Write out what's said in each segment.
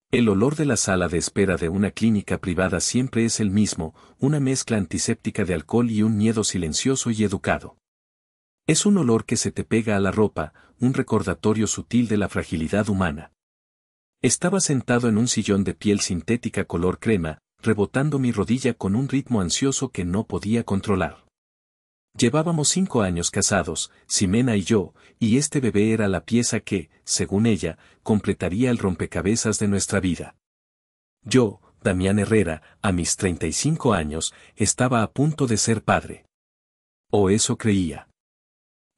El olor de la sala de espera de una clínica privada siempre es el mismo, una mezcla antiséptica de alcohol y un miedo silencioso y educado. Es un olor que se te pega a la ropa, un recordatorio sutil de la fragilidad humana. Estaba sentado en un sillón de piel sintética color crema, rebotando mi rodilla con un ritmo ansioso que no podía controlar. Llevábamos 5 años casados, Ximena y yo, y este bebé era la pieza que, según ella, completaría el rompecabezas de nuestra vida. Yo, Damián Herrera, a mis 35 años, estaba a punto de ser padre. O eso creía.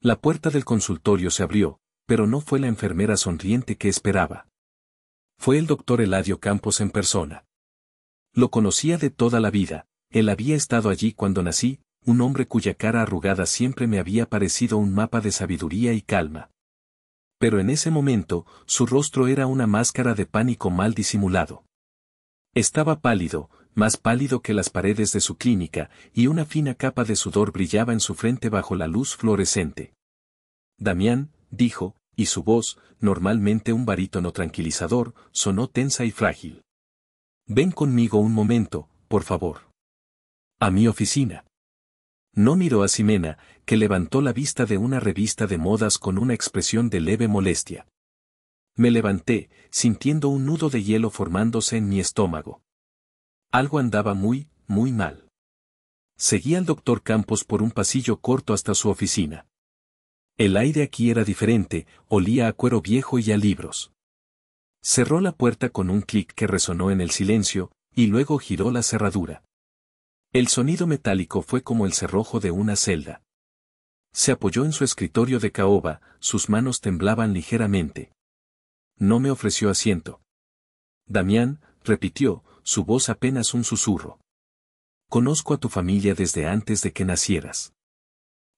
La puerta del consultorio se abrió, pero no fue la enfermera sonriente que esperaba. Fue el doctor Eladio Campos en persona. Lo conocía de toda la vida, él había estado allí cuando nací, un hombre cuya cara arrugada siempre me había parecido un mapa de sabiduría y calma. Pero en ese momento, su rostro era una máscara de pánico mal disimulado. Estaba pálido, más pálido que las paredes de su clínica, y una fina capa de sudor brillaba en su frente bajo la luz fluorescente. Damián, dijo, y su voz, normalmente un barítono tranquilizador, sonó tensa y frágil. Ven conmigo un momento, por favor. A mi oficina. No miró a Ximena, que levantó la vista de una revista de modas con una expresión de leve molestia. Me levanté, sintiendo un nudo de hielo formándose en mi estómago. Algo andaba muy mal. Seguí al doctor Campos por un pasillo corto hasta su oficina. El aire aquí era diferente, olía a cuero viejo y a libros. Cerró la puerta con un clic que resonó en el silencio, y luego giró la cerradura. El sonido metálico fue como el cerrojo de una celda. Se apoyó en su escritorio de caoba, sus manos temblaban ligeramente. No me ofreció asiento. Damián, repitió, su voz apenas un susurro. Conozco a tu familia desde antes de que nacieras.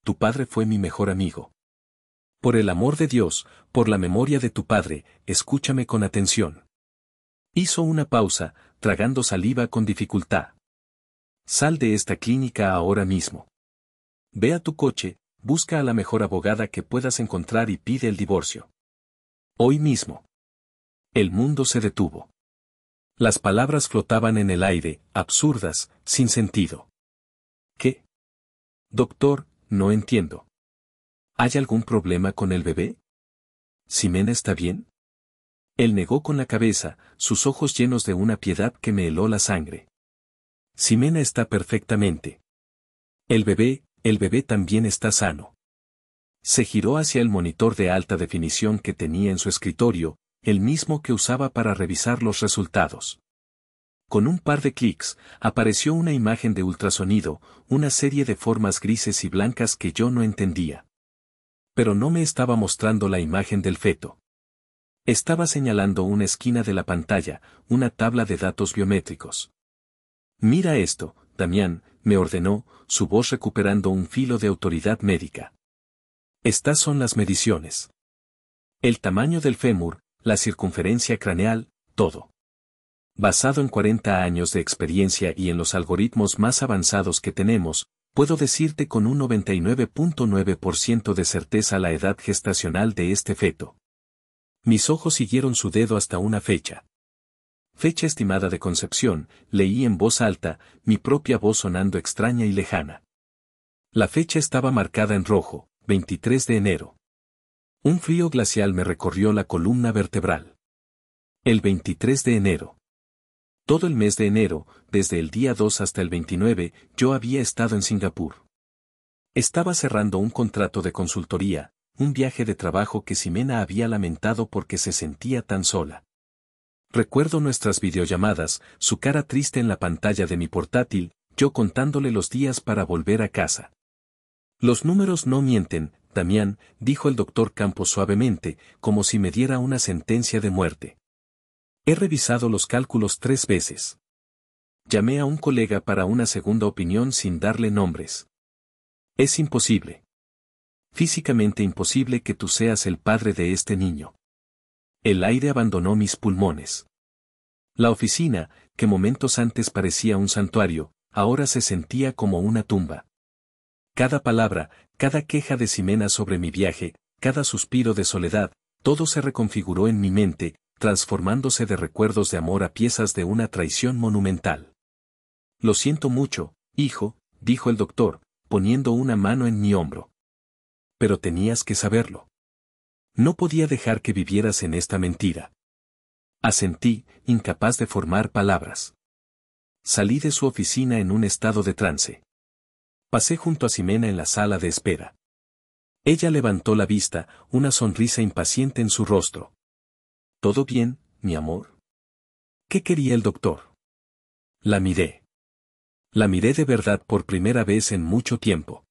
Tu padre fue mi mejor amigo. Por el amor de Dios, por la memoria de tu padre, escúchame con atención. Hizo una pausa, tragando saliva con dificultad. Sal de esta clínica ahora mismo. Ve a tu coche, busca a la mejor abogada que puedas encontrar y pide el divorcio. Hoy mismo. El mundo se detuvo. Las palabras flotaban en el aire, absurdas, sin sentido. ¿Qué? Doctor, no entiendo. ¿Hay algún problema con el bebé? ¿Ximena está bien? Él negó con la cabeza, sus ojos llenos de una piedad que me heló la sangre. Ximena está perfectamente. El bebé también está sano. Se giró hacia el monitor de alta definición que tenía en su escritorio, el mismo que usaba para revisar los resultados. Con un par de clics, apareció una imagen de ultrasonido, una serie de formas grises y blancas que yo no entendía. Pero no me estaba mostrando la imagen del feto. Estaba señalando una esquina de la pantalla, una tabla de datos biométricos. Mira esto, Damián, me ordenó, su voz recuperando un filo de autoridad médica. Estas son las mediciones. El tamaño del fémur, la circunferencia craneal, todo. Basado en 40 años de experiencia y en los algoritmos más avanzados que tenemos, puedo decirte con un 99.9% de certeza la edad gestacional de este feto. Mis ojos siguieron su dedo hasta una fecha. Fecha estimada de concepción, leí en voz alta, mi propia voz sonando extraña y lejana. La fecha estaba marcada en rojo, 23 de enero. Un frío glacial me recorrió la columna vertebral. El 23 de enero. Todo el mes de enero, desde el día 2 hasta el 29, yo había estado en Singapur. Estaba cerrando un contrato de consultoría, un viaje de trabajo que Ximena había lamentado porque se sentía tan sola. Recuerdo nuestras videollamadas, su cara triste en la pantalla de mi portátil, yo contándole los días para volver a casa. Los números no mienten, Damián, dijo el doctor Campos suavemente, como si me diera una sentencia de muerte. He revisado los cálculos 3 veces. Llamé a un colega para una segunda opinión sin darle nombres. Es imposible. Físicamente imposible que tú seas el padre de este niño. El aire abandonó mis pulmones. La oficina, que momentos antes parecía un santuario, ahora se sentía como una tumba. Cada palabra, cada queja de Ximena sobre mi viaje, cada suspiro de soledad, todo se reconfiguró en mi mente, transformándose de recuerdos de amor a piezas de una traición monumental. Lo siento mucho, hijo, dijo el doctor, poniendo una mano en mi hombro. Pero tenías que saberlo. No podía dejar que vivieras en esta mentira. Asentí, incapaz de formar palabras. Salí de su oficina en un estado de trance. Pasé junto a Ximena en la sala de espera. Ella levantó la vista, una sonrisa impaciente en su rostro. ¿Todo bien, mi amor? ¿Qué quería el doctor? La miré. La miré de verdad por primera vez en mucho tiempo.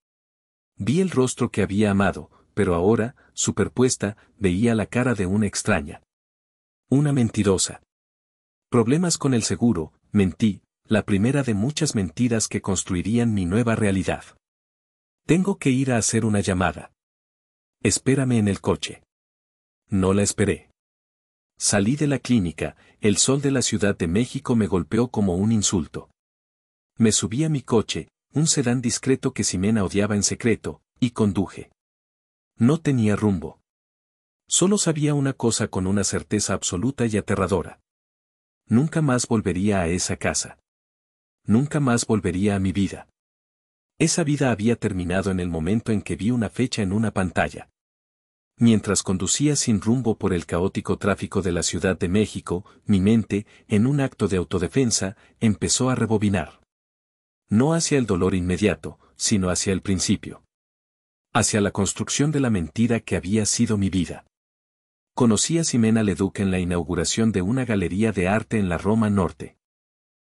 Vi el rostro que había amado, pero ahora, superpuesta, veía la cara de una extraña. Una mentirosa. Problemas con el seguro, mentí, la primera de muchas mentiras que construirían mi nueva realidad. Tengo que ir a hacer una llamada. Espérame en el coche. No la esperé. Salí de la clínica, el sol de la Ciudad de México me golpeó como un insulto. Me subí a mi coche, un sedán discreto que Ximena odiaba en secreto, y conduje. No tenía rumbo. Solo sabía una cosa con una certeza absoluta y aterradora. Nunca más volvería a esa casa. Nunca más volvería a mi vida. Esa vida había terminado en el momento en que vi una fecha en una pantalla. Mientras conducía sin rumbo por el caótico tráfico de la Ciudad de México, mi mente, en un acto de autodefensa, empezó a rebobinar. No hacia el dolor inmediato, sino hacia el principio. Hacia la construcción de la mentira que había sido mi vida. Conocí a Ximena Leduc en la inauguración de una galería de arte en la Roma Norte.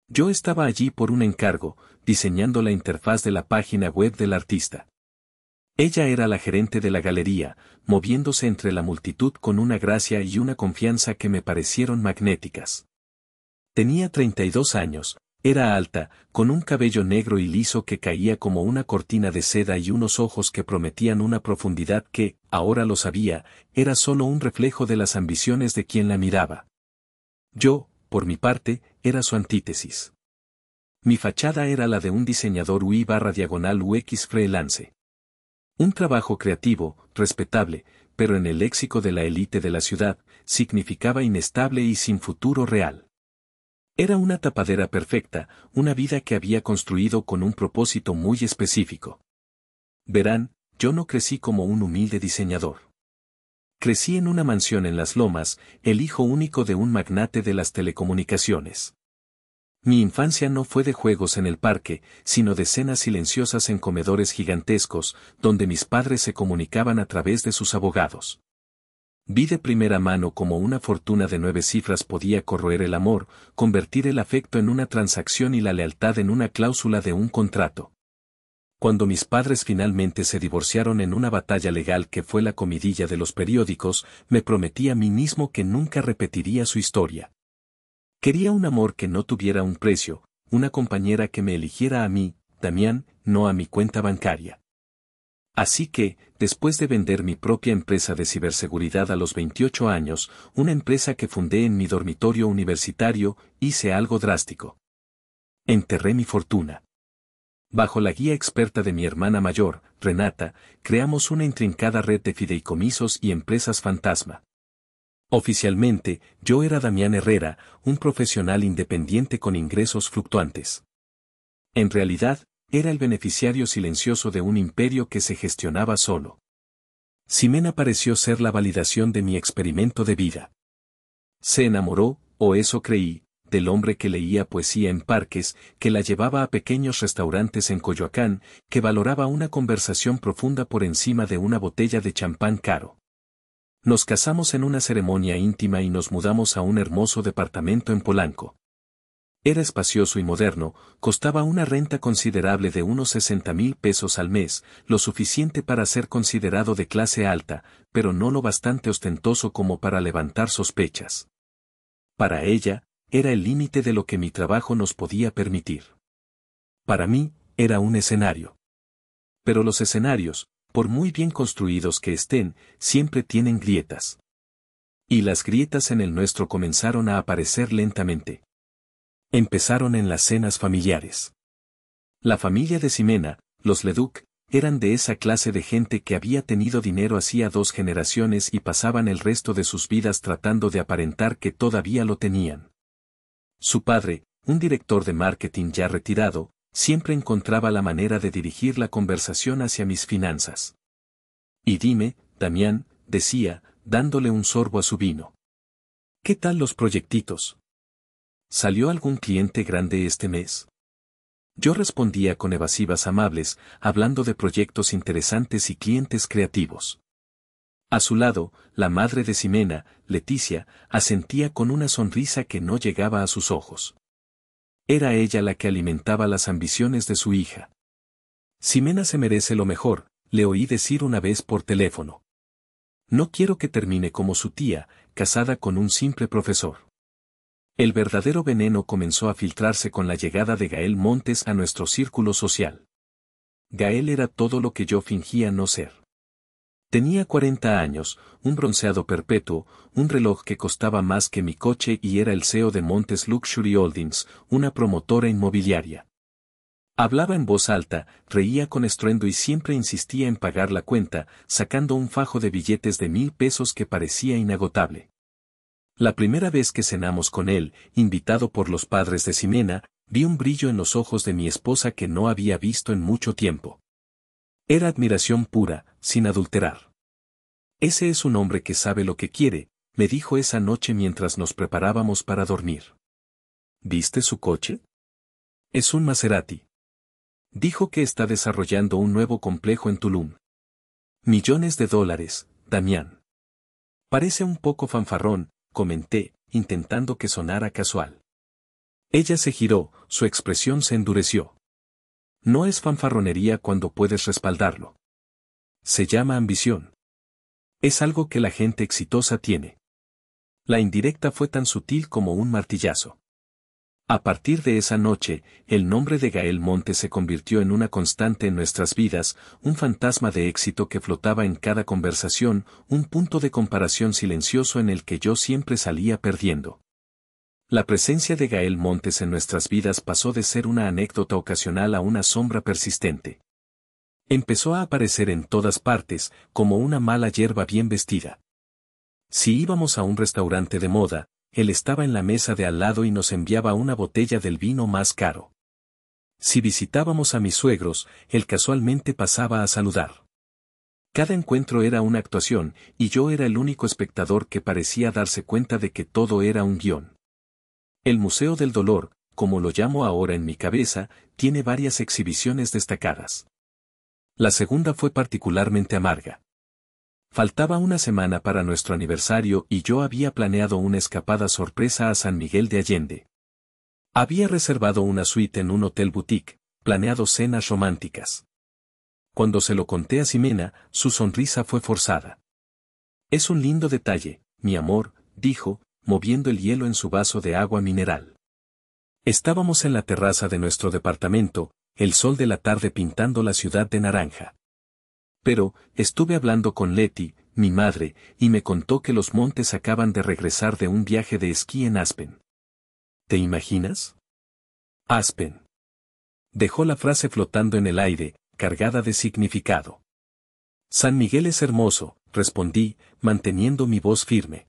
Yo estaba allí por un encargo, diseñando la interfaz de la página web del artista. Ella era la gerente de la galería, moviéndose entre la multitud con una gracia y una confianza que me parecieron magnéticas. Tenía 32 años, era alta, con un cabello negro y liso que caía como una cortina de seda y unos ojos que prometían una profundidad que, ahora lo sabía, era solo un reflejo de las ambiciones de quien la miraba. Yo, por mi parte, era su antítesis. Mi fachada era la de un diseñador UI/UX freelance. Un trabajo creativo, respetable, pero en el léxico de la élite de la ciudad, significaba inestable y sin futuro real. Era una tapadera perfecta, una vida que había construido con un propósito muy específico. Verán, yo no crecí como un humilde diseñador. Crecí en una mansión en Las Lomas, el hijo único de un magnate de las telecomunicaciones. Mi infancia no fue de juegos en el parque, sino de cenas silenciosas en comedores gigantescos, donde mis padres se comunicaban a través de sus abogados. Vi de primera mano cómo una fortuna de 9 cifras podía corroer el amor, convertir el afecto en una transacción y la lealtad en una cláusula de un contrato. Cuando mis padres finalmente se divorciaron en una batalla legal que fue la comidilla de los periódicos, me prometí a mí mismo que nunca repetiría su historia. Quería un amor que no tuviera un precio, una compañera que me eligiera a mí, Damián, no a mi cuenta bancaria. Así que, después de vender mi propia empresa de ciberseguridad a los 28 años, una empresa que fundé en mi dormitorio universitario, hice algo drástico. Enterré mi fortuna. Bajo la guía experta de mi hermana mayor, Renata, creamos una intrincada red de fideicomisos y empresas fantasma. Oficialmente, yo era Damián Herrera, un profesional independiente con ingresos fluctuantes. En realidad, era el beneficiario silencioso de un imperio que se gestionaba solo. Ximena pareció ser la validación de mi experimento de vida. Se enamoró, o eso creí, del hombre que leía poesía en parques, que la llevaba a pequeños restaurantes en Coyoacán, que valoraba una conversación profunda por encima de una botella de champán caro. Nos casamos en una ceremonia íntima y nos mudamos a un hermoso departamento en Polanco. Era espacioso y moderno, costaba una renta considerable de unos 60,000 pesos al mes, lo suficiente para ser considerado de clase alta, pero no lo bastante ostentoso como para levantar sospechas. Para ella, era el límite de lo que mi trabajo nos podía permitir. Para mí, era un escenario. Pero los escenarios, por muy bien construidos que estén, siempre tienen grietas. Y las grietas en el nuestro comenzaron a aparecer lentamente. Empezaron en las cenas familiares. La familia de Ximena, los Leduc, eran de esa clase de gente que había tenido dinero hacía 2 generaciones y pasaban el resto de sus vidas tratando de aparentar que todavía lo tenían. Su padre, un director de marketing ya retirado, siempre encontraba la manera de dirigir la conversación hacia mis finanzas. Y dime, Damián, decía, dándole un sorbo a su vino. ¿Qué tal los proyectitos? ¿Salió algún cliente grande este mes? Yo respondía con evasivas amables, hablando de proyectos interesantes y clientes creativos. A su lado, la madre de Ximena, Leticia, asentía con una sonrisa que no llegaba a sus ojos. Era ella la que alimentaba las ambiciones de su hija. Ximena se merece lo mejor, le oí decir una vez por teléfono. No quiero que termine como su tía, casada con un simple profesor. El verdadero veneno comenzó a filtrarse con la llegada de Gael Montes a nuestro círculo social. Gael era todo lo que yo fingía no ser. Tenía 40 años, un bronceado perpetuo, un reloj que costaba más que mi coche y era el CEO de Montes Luxury Holdings, una promotora inmobiliaria. Hablaba en voz alta, reía con estruendo y siempre insistía en pagar la cuenta, sacando un fajo de billetes de 1,000 pesos que parecía inagotable. La primera vez que cenamos con él, invitado por los padres de Ximena, vi un brillo en los ojos de mi esposa que no había visto en mucho tiempo. Era admiración pura, sin adulterar. Ese es un hombre que sabe lo que quiere, me dijo esa noche mientras nos preparábamos para dormir. ¿Viste su coche? Es un Maserati. Dijo que está desarrollando un nuevo complejo en Tulum. Millones de dólares, Damián. Parece un poco fanfarrón, comenté, intentando que sonara casual. Ella se giró, su expresión se endureció. No es fanfarronería cuando puedes respaldarlo. Se llama ambición. Es algo que la gente exitosa tiene. La indirecta fue tan sutil como un martillazo. A partir de esa noche, el nombre de Gael Montes se convirtió en una constante en nuestras vidas, un fantasma de éxito que flotaba en cada conversación, un punto de comparación silencioso en el que yo siempre salía perdiendo. La presencia de Gael Montes en nuestras vidas pasó de ser una anécdota ocasional a una sombra persistente. Empezó a aparecer en todas partes, como una mala hierba bien vestida. Si íbamos a un restaurante de moda, él estaba en la mesa de al lado y nos enviaba una botella del vino más caro. Si visitábamos a mis suegros, él casualmente pasaba a saludar. Cada encuentro era una actuación, y yo era el único espectador que parecía darse cuenta de que todo era un guión. El Museo del Dolor, como lo llamo ahora en mi cabeza, tiene varias exhibiciones destacadas. La segunda fue particularmente amarga. Faltaba una semana para nuestro aniversario y yo había planeado una escapada sorpresa a San Miguel de Allende. Había reservado una suite en un hotel boutique, planeado cenas románticas. Cuando se lo conté a Ximena, su sonrisa fue forzada. Es un lindo detalle, mi amor, dijo, moviendo el hielo en su vaso de agua mineral. Estábamos en la terraza de nuestro departamento, el sol de la tarde pintando la ciudad de naranja. Pero, estuve hablando con Leti, mi madre, y me contó que los Montes acaban de regresar de un viaje de esquí en Aspen. ¿Te imaginas? Aspen. Dejó la frase flotando en el aire, cargada de significado. San Miguel es hermoso, respondí, manteniendo mi voz firme.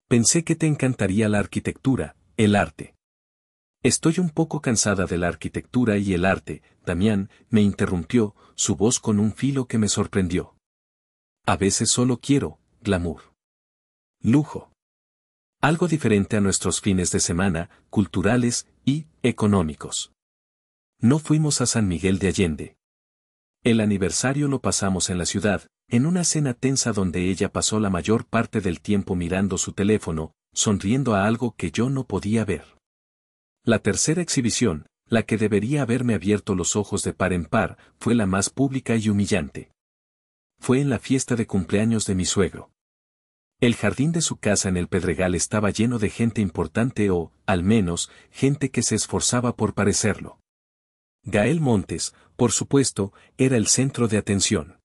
Pensé que te encantaría la arquitectura, el arte. Estoy un poco cansada de la arquitectura y el arte, Damián, me interrumpió, su voz con un filo que me sorprendió. A veces solo quiero, glamour. Lujo. Algo diferente a nuestros fines de semana, culturales y económicos. No fuimos a San Miguel de Allende. El aniversario lo pasamos en la ciudad, en una cena tensa donde ella pasó la mayor parte del tiempo mirando su teléfono, sonriendo a algo que yo no podía ver. La tercera exhibición, la que debería haberme abierto los ojos de par en par, fue la más pública y humillante. Fue en la fiesta de cumpleaños de mi suegro. El jardín de su casa en el Pedregal estaba lleno de gente importante o, al menos, gente que se esforzaba por parecerlo. Gael Montes, por supuesto, era el centro de atención.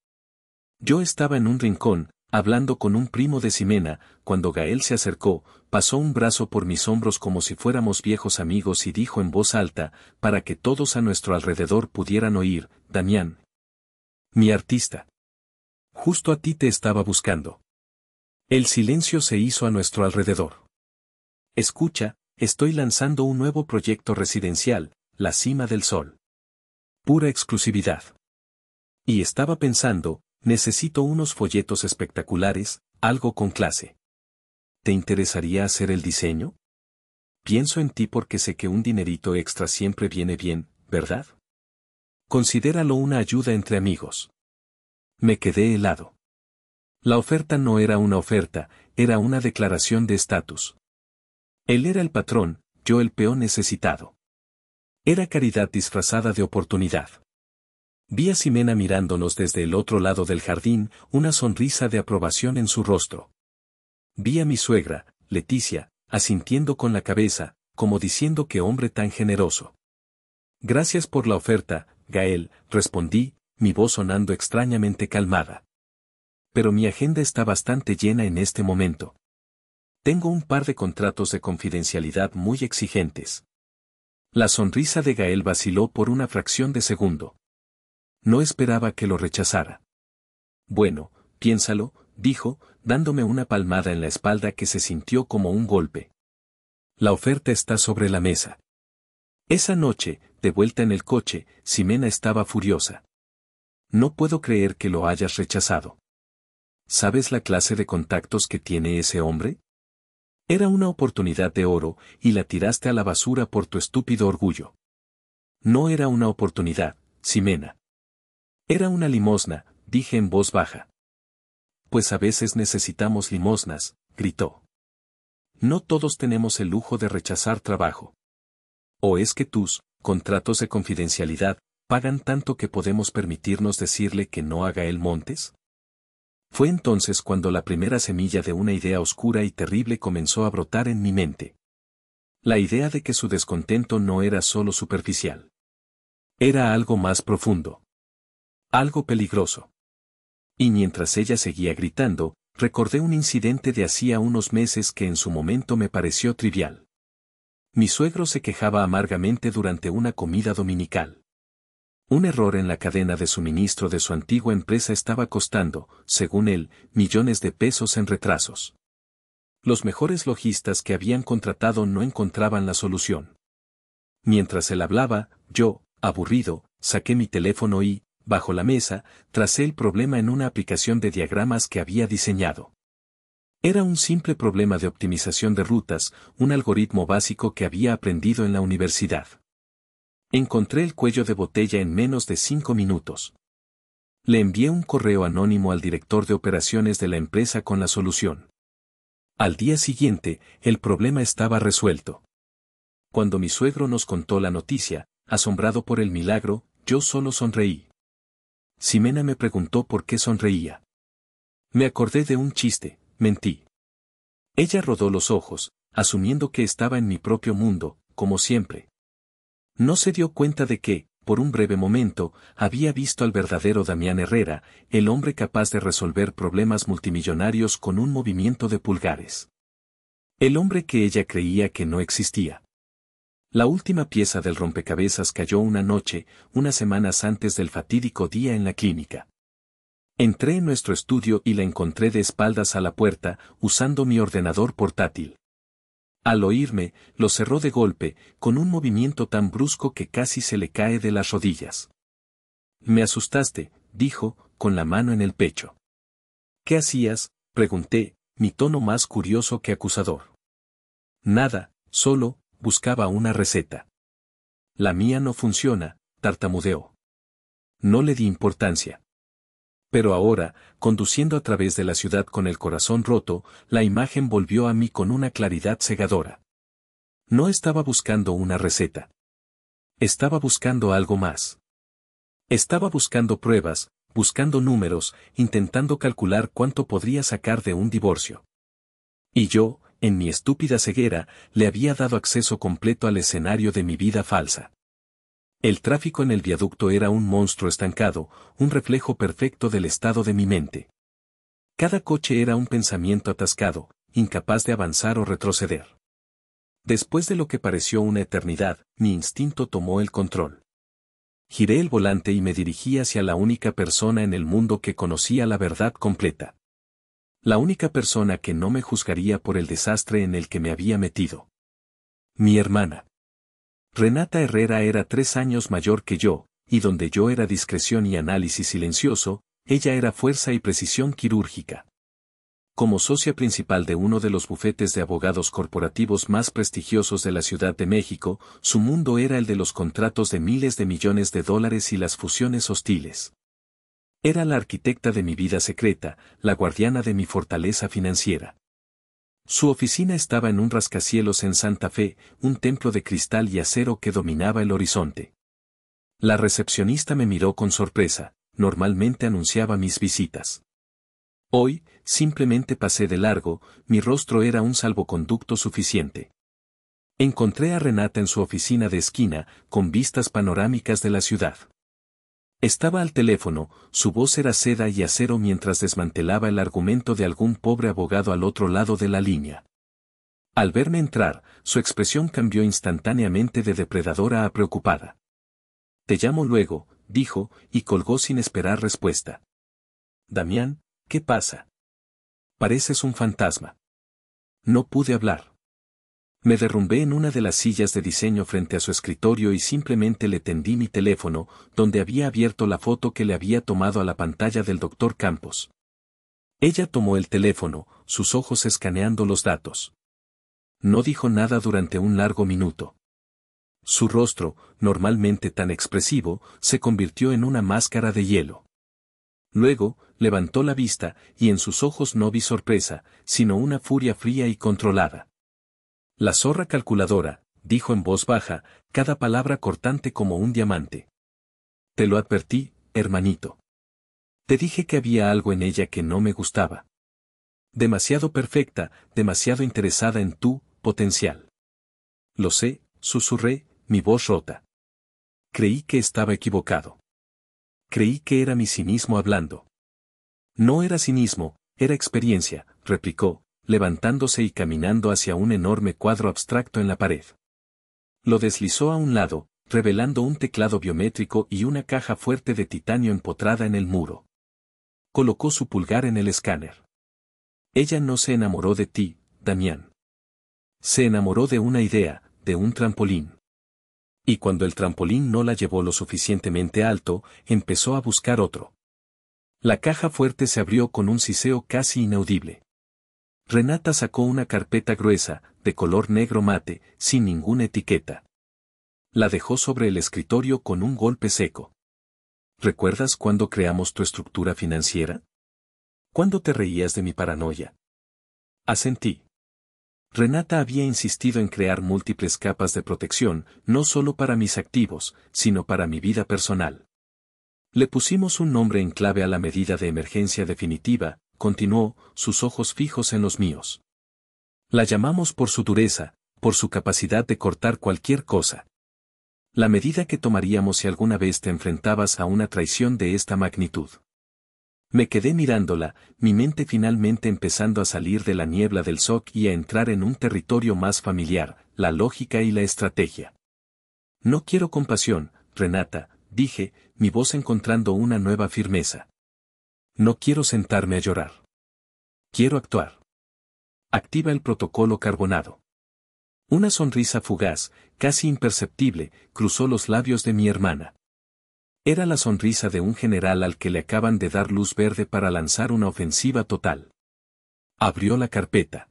Yo estaba en un rincón, hablando con un primo de Ximena, cuando Gael se acercó, pasó un brazo por mis hombros como si fuéramos viejos amigos y dijo en voz alta, para que todos a nuestro alrededor pudieran oír, Damián. Mi artista. Justo a ti te estaba buscando. El silencio se hizo a nuestro alrededor. Escucha, estoy lanzando un nuevo proyecto residencial, La Cima del Sol. Pura exclusividad. Y estaba pensando, necesito unos folletos espectaculares, algo con clase. ¿Te interesaría hacer el diseño? Pienso en ti porque sé que un dinerito extra siempre viene bien, ¿verdad? Considéralo una ayuda entre amigos. Me quedé helado. La oferta no era una oferta, era una declaración de estatus. Él era el patrón, yo el peón necesitado. Era caridad disfrazada de oportunidad. Vi a Ximena mirándonos desde el otro lado del jardín, una sonrisa de aprobación en su rostro. Vi a mi suegra, Leticia, asintiendo con la cabeza, como diciendo qué hombre tan generoso. Gracias por la oferta, Gael, respondí, mi voz sonando extrañamente calmada. Pero mi agenda está bastante llena en este momento. Tengo un par de contratos de confidencialidad muy exigentes. La sonrisa de Gael vaciló por una fracción de segundo. No esperaba que lo rechazara. Bueno, piénsalo, dijo, dándome una palmada en la espalda que se sintió como un golpe. La oferta está sobre la mesa. Esa noche, de vuelta en el coche, Ximena estaba furiosa. No puedo creer que lo hayas rechazado. ¿Sabes la clase de contactos que tiene ese hombre? Era una oportunidad de oro, y la tiraste a la basura por tu estúpido orgullo. No era una oportunidad, Ximena. Era una limosna, dije en voz baja. Pues a veces necesitamos limosnas, gritó. No todos tenemos el lujo de rechazar trabajo. ¿O es que tus contratos de confidencialidad pagan tanto que podemos permitirnos decirle que no haga el Montes? Fue entonces cuando la primera semilla de una idea oscura y terrible comenzó a brotar en mi mente. La idea de que su descontento no era solo superficial. Era algo más profundo. Algo peligroso. Y mientras ella seguía gritando, recordé un incidente de hacía unos meses que en su momento me pareció trivial. Mi suegro se quejaba amargamente durante una comida dominical. Un error en la cadena de suministro de su antigua empresa estaba costando, según él, millones de pesos en retrasos. Los mejores lojistas que habían contratado no encontraban la solución. Mientras él hablaba, yo, aburrido, saqué mi teléfono y, bajo la mesa, tracé el problema en una aplicación de diagramas que había diseñado. Era un simple problema de optimización de rutas, un algoritmo básico que había aprendido en la universidad. Encontré el cuello de botella en menos de 5 minutos. Le envié un correo anónimo al director de operaciones de la empresa con la solución. Al día siguiente, el problema estaba resuelto. Cuando mi suegro nos contó la noticia, asombrado por el milagro, yo solo sonreí. Ximena me preguntó por qué sonreía. Me acordé de un chiste, mentí. Ella rodó los ojos, asumiendo que estaba en mi propio mundo, como siempre. No se dio cuenta de que, por un breve momento, había visto al verdadero Damián Herrera, el hombre capaz de resolver problemas multimillonarios con un movimiento de pulgares. El hombre que ella creía que no existía. La última pieza del rompecabezas cayó una noche, unas semanas antes del fatídico día en la clínica. Entré en nuestro estudio y la encontré de espaldas a la puerta, usando mi ordenador portátil. Al oírme, lo cerró de golpe, con un movimiento tan brusco que casi se le cae de las rodillas. Me asustaste, dijo, con la mano en el pecho. ¿Qué hacías?, pregunté, mi tono más curioso que acusador. Nada, solo, buscaba una receta. La mía no funciona, tartamudeó. No le di importancia. Pero ahora, conduciendo a través de la ciudad con el corazón roto, la imagen volvió a mí con una claridad cegadora. No estaba buscando una receta. Estaba buscando algo más. Estaba buscando pruebas, buscando números, intentando calcular cuánto podría sacar de un divorcio. Y yo, en mi estúpida ceguera, le había dado acceso completo al escenario de mi vida falsa. El tráfico en el viaducto era un monstruo estancado, un reflejo perfecto del estado de mi mente. Cada coche era un pensamiento atascado, incapaz de avanzar o retroceder. Después de lo que pareció una eternidad, mi instinto tomó el control. Giré el volante y me dirigí hacia la única persona en el mundo que conocía la verdad completa. La única persona que no me juzgaría por el desastre en el que me había metido. Mi hermana. Renata Herrera era 3 años mayor que yo, y donde yo era discreción y análisis silencioso, ella era fuerza y precisión quirúrgica. Como socia principal de uno de los bufetes de abogados corporativos más prestigiosos de la Ciudad de México, su mundo era el de los contratos de miles de millones de dólares y las fusiones hostiles. Era la arquitecta de mi vida secreta, la guardiana de mi fortaleza financiera. Su oficina estaba en un rascacielos en Santa Fe, un templo de cristal y acero que dominaba el horizonte. La recepcionista me miró con sorpresa, normalmente anunciaba mis visitas. Hoy, simplemente pasé de largo, mi rostro era un salvoconducto suficiente. Encontré a Renata en su oficina de esquina, con vistas panorámicas de la ciudad. Estaba al teléfono, su voz era seda y acero mientras desmantelaba el argumento de algún pobre abogado al otro lado de la línea. Al verme entrar, su expresión cambió instantáneamente de depredadora a preocupada. Te llamo luego, dijo, y colgó sin esperar respuesta. Damián, ¿qué pasa? Pareces un fantasma. No pude hablar. Me derrumbé en una de las sillas de diseño frente a su escritorio y simplemente le tendí mi teléfono, donde había abierto la foto que le había tomado a la pantalla del doctor Campos. Ella tomó el teléfono, sus ojos escaneando los datos. No dijo nada durante un largo minuto. Su rostro, normalmente tan expresivo, se convirtió en una máscara de hielo. Luego, levantó la vista, y en sus ojos no vi sorpresa, sino una furia fría y controlada. La zorra calculadora, dijo en voz baja, cada palabra cortante como un diamante. Te lo advertí, hermanito. Te dije que había algo en ella que no me gustaba. Demasiado perfecta, demasiado interesada en tu potencial. Lo sé, susurré, mi voz rota. Creí que estaba equivocado. Creí que era mi cinismo hablando. No era cinismo, era experiencia, replicó, levantándose y caminando hacia un enorme cuadro abstracto en la pared. Lo deslizó a un lado, revelando un teclado biométrico y una caja fuerte de titanio empotrada en el muro. Colocó su pulgar en el escáner. Ella no se enamoró de ti, Damián. Se enamoró de una idea, de un trampolín. Y cuando el trampolín no la llevó lo suficientemente alto, empezó a buscar otro. La caja fuerte se abrió con un siseo casi inaudible. Renata sacó una carpeta gruesa, de color negro mate, sin ninguna etiqueta. La dejó sobre el escritorio con un golpe seco. ¿Recuerdas cuando creamos tu estructura financiera? ¿Cuándo te reías de mi paranoia? Asentí. Renata había insistido en crear múltiples capas de protección, no solo para mis activos, sino para mi vida personal. Le pusimos un nombre en clave a la medida de emergencia definitiva, continuó, sus ojos fijos en los míos. La llamamos por su dureza, por su capacidad de cortar cualquier cosa. La medida que tomaríamos si alguna vez te enfrentabas a una traición de esta magnitud. Me quedé mirándola, mi mente finalmente empezando a salir de la niebla del shock y a entrar en un territorio más familiar, la lógica y la estrategia. No quiero compasión, Renata, dije, mi voz encontrando una nueva firmeza. No quiero sentarme a llorar. Quiero actuar. Activa el protocolo carbonado. Una sonrisa fugaz, casi imperceptible, cruzó los labios de mi hermana. Era la sonrisa de un general al que le acaban de dar luz verde para lanzar una ofensiva total. Abrió la carpeta.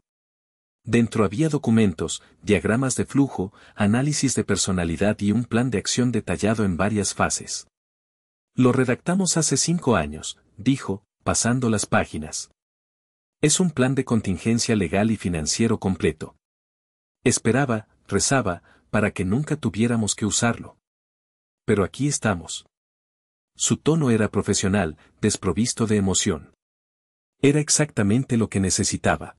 Dentro había documentos, diagramas de flujo, análisis de personalidad y un plan de acción detallado en varias fases. Lo redactamos hace 5 años, dijo, pasando las páginas. Es un plan de contingencia legal y financiero completo. Esperaba, rezaba, para que nunca tuviéramos que usarlo. Pero aquí estamos. Su tono era profesional, desprovisto de emoción. Era exactamente lo que necesitaba.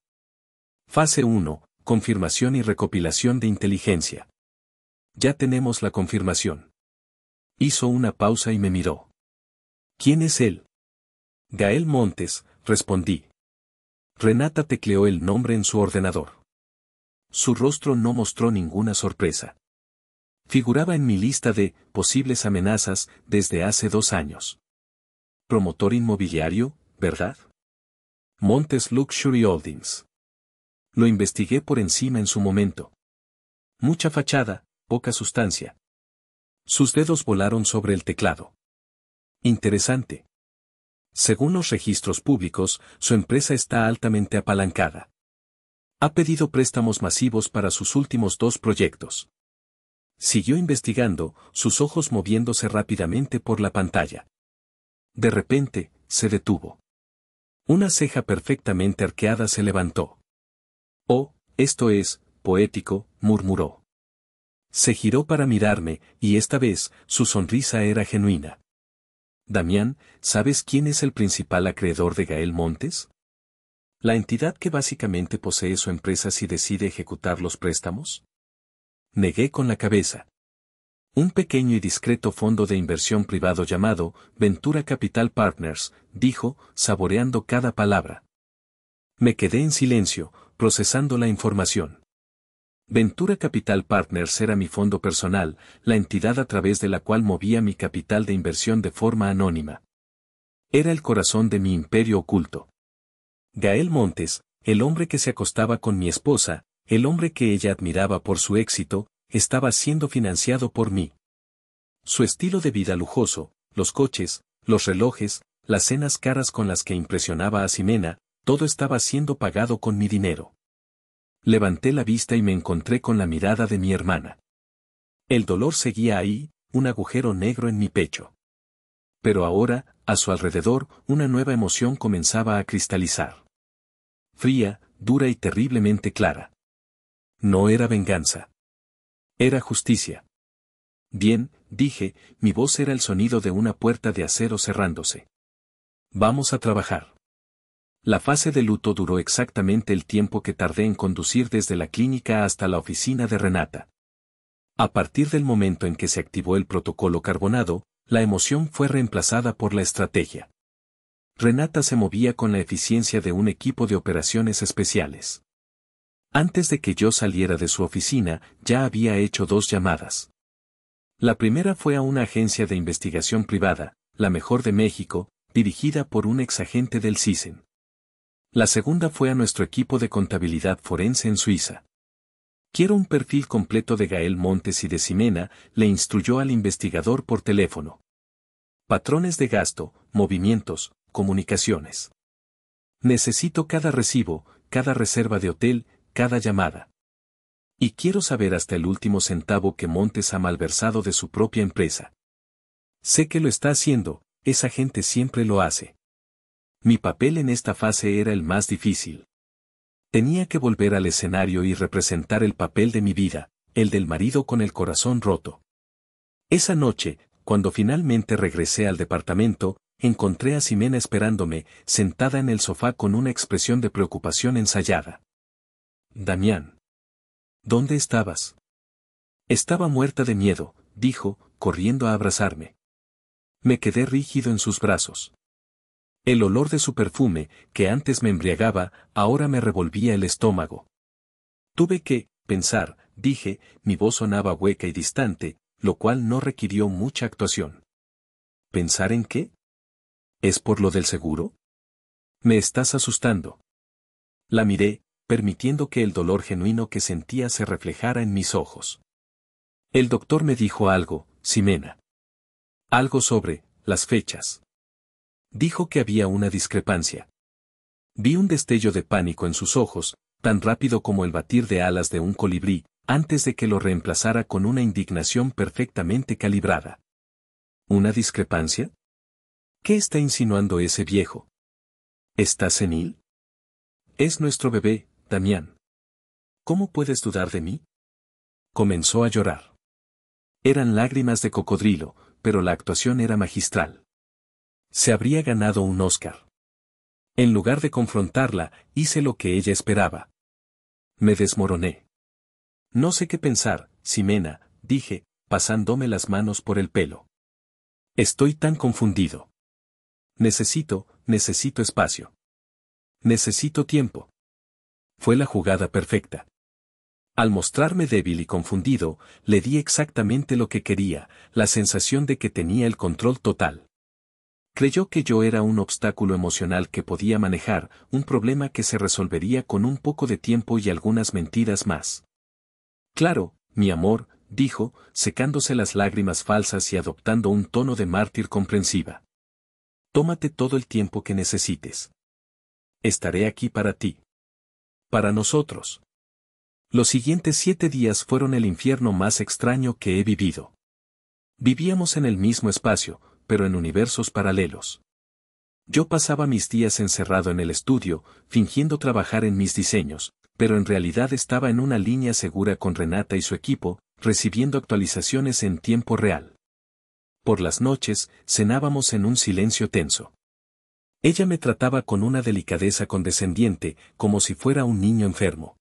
Fase 1, confirmación y recopilación de inteligencia. Ya tenemos la confirmación. Hizo una pausa y me miró. ¿Quién es él? Gael Montes, respondí. Renata tecleó el nombre en su ordenador. Su rostro no mostró ninguna sorpresa. Figuraba en mi lista de posibles amenazas desde hace 2 años. Promotor inmobiliario, ¿verdad? Montes Luxury Holdings. Lo investigué por encima en su momento. Mucha fachada, poca sustancia. Sus dedos volaron sobre el teclado. Interesante. Según los registros públicos, su empresa está altamente apalancada. Ha pedido préstamos masivos para sus últimos 2 proyectos. Siguió investigando, sus ojos moviéndose rápidamente por la pantalla. De repente, se detuvo. Una ceja perfectamente arqueada se levantó. Oh, esto es, poético, murmuró. Se giró para mirarme, y esta vez, su sonrisa era genuina. Damián, ¿sabes quién es el principal acreedor de Gael Montes? ¿La entidad que básicamente posee su empresa si decide ejecutar los préstamos? Negué con la cabeza. Un pequeño y discreto fondo de inversión privado llamado Ventura Capital Partners, dijo, saboreando cada palabra. Me quedé en silencio, procesando la información. Ventura Capital Partners era mi fondo personal, la entidad a través de la cual movía mi capital de inversión de forma anónima. Era el corazón de mi imperio oculto. Gael Montes, el hombre que se acostaba con mi esposa, el hombre que ella admiraba por su éxito, estaba siendo financiado por mí. Su estilo de vida lujoso, los coches, los relojes, las cenas caras con las que impresionaba a Ximena, todo estaba siendo pagado con mi dinero. Levanté la vista y me encontré con la mirada de mi hermana. El dolor seguía ahí, un agujero negro en mi pecho. Pero ahora, a su alrededor, una nueva emoción comenzaba a cristalizar. Fría, dura y terriblemente clara. No era venganza. Era justicia. Bien, dije, mi voz era el sonido de una puerta de acero cerrándose. Vamos a trabajar. La fase de luto duró exactamente el tiempo que tardé en conducir desde la clínica hasta la oficina de Renata. A partir del momento en que se activó el protocolo carbonado, la emoción fue reemplazada por la estrategia. Renata se movía con la eficiencia de un equipo de operaciones especiales. Antes de que yo saliera de su oficina, ya había hecho 2 llamadas. La primera fue a una agencia de investigación privada, la mejor de México, dirigida por un exagente del CISEN. La segunda fue a nuestro equipo de contabilidad forense en Suiza. Quiero un perfil completo de Gael Montes y de Ximena, le instruyó al investigador por teléfono. Patrones de gasto, movimientos, comunicaciones. Necesito cada recibo, cada reserva de hotel, cada llamada. Y quiero saber hasta el último centavo que Montes ha malversado de su propia empresa. Sé que lo está haciendo, esa gente siempre lo hace. Mi papel en esta fase era el más difícil. Tenía que volver al escenario y representar el papel de mi vida, el del marido con el corazón roto. Esa noche, cuando finalmente regresé al departamento, encontré a Ximena esperándome, sentada en el sofá con una expresión de preocupación ensayada. Damián. ¿Dónde estabas? Estaba muerta de miedo, dijo, corriendo a abrazarme. Me quedé rígido en sus brazos. El olor de su perfume, que antes me embriagaba, ahora me revolvía el estómago. Tuve que pensar, dije, mi voz sonaba hueca y distante, lo cual no requirió mucha actuación. ¿Pensar en qué? ¿Es por lo del seguro? Me estás asustando. La miré, permitiendo que el dolor genuino que sentía se reflejara en mis ojos. El doctor me dijo algo, Ximena. Algo sobre las fechas. Dijo que había una discrepancia. Vi un destello de pánico en sus ojos, tan rápido como el batir de alas de un colibrí, antes de que lo reemplazara con una indignación perfectamente calibrada. ¿Una discrepancia? ¿Qué está insinuando ese viejo? ¿Está senil? Es nuestro bebé, Damián. ¿Cómo puedes dudar de mí? Comenzó a llorar. Eran lágrimas de cocodrilo, pero la actuación era magistral. Se habría ganado un Oscar. En lugar de confrontarla, hice lo que ella esperaba. Me desmoroné. No sé qué pensar, Ximena, dije, pasándome las manos por el pelo. Estoy tan confundido. Necesito espacio. Necesito tiempo. Fue la jugada perfecta. Al mostrarme débil y confundido, le di exactamente lo que quería, la sensación de que tenía el control total. Creyó que yo era un obstáculo emocional que podía manejar, un problema que se resolvería con un poco de tiempo y algunas mentiras más. Claro, mi amor, dijo, secándose las lágrimas falsas y adoptando un tono de mártir comprensiva. Tómate todo el tiempo que necesites. Estaré aquí para ti. Para nosotros. Los siguientes 7 días fueron el infierno más extraño que he vivido. Vivíamos en el mismo espacio, pero en universos paralelos. Yo pasaba mis días encerrado en el estudio, fingiendo trabajar en mis diseños, pero en realidad estaba en una línea segura con Renata y su equipo, recibiendo actualizaciones en tiempo real. Por las noches, cenábamos en un silencio tenso. Ella me trataba con una delicadeza condescendiente, como si fuera un niño enfermo.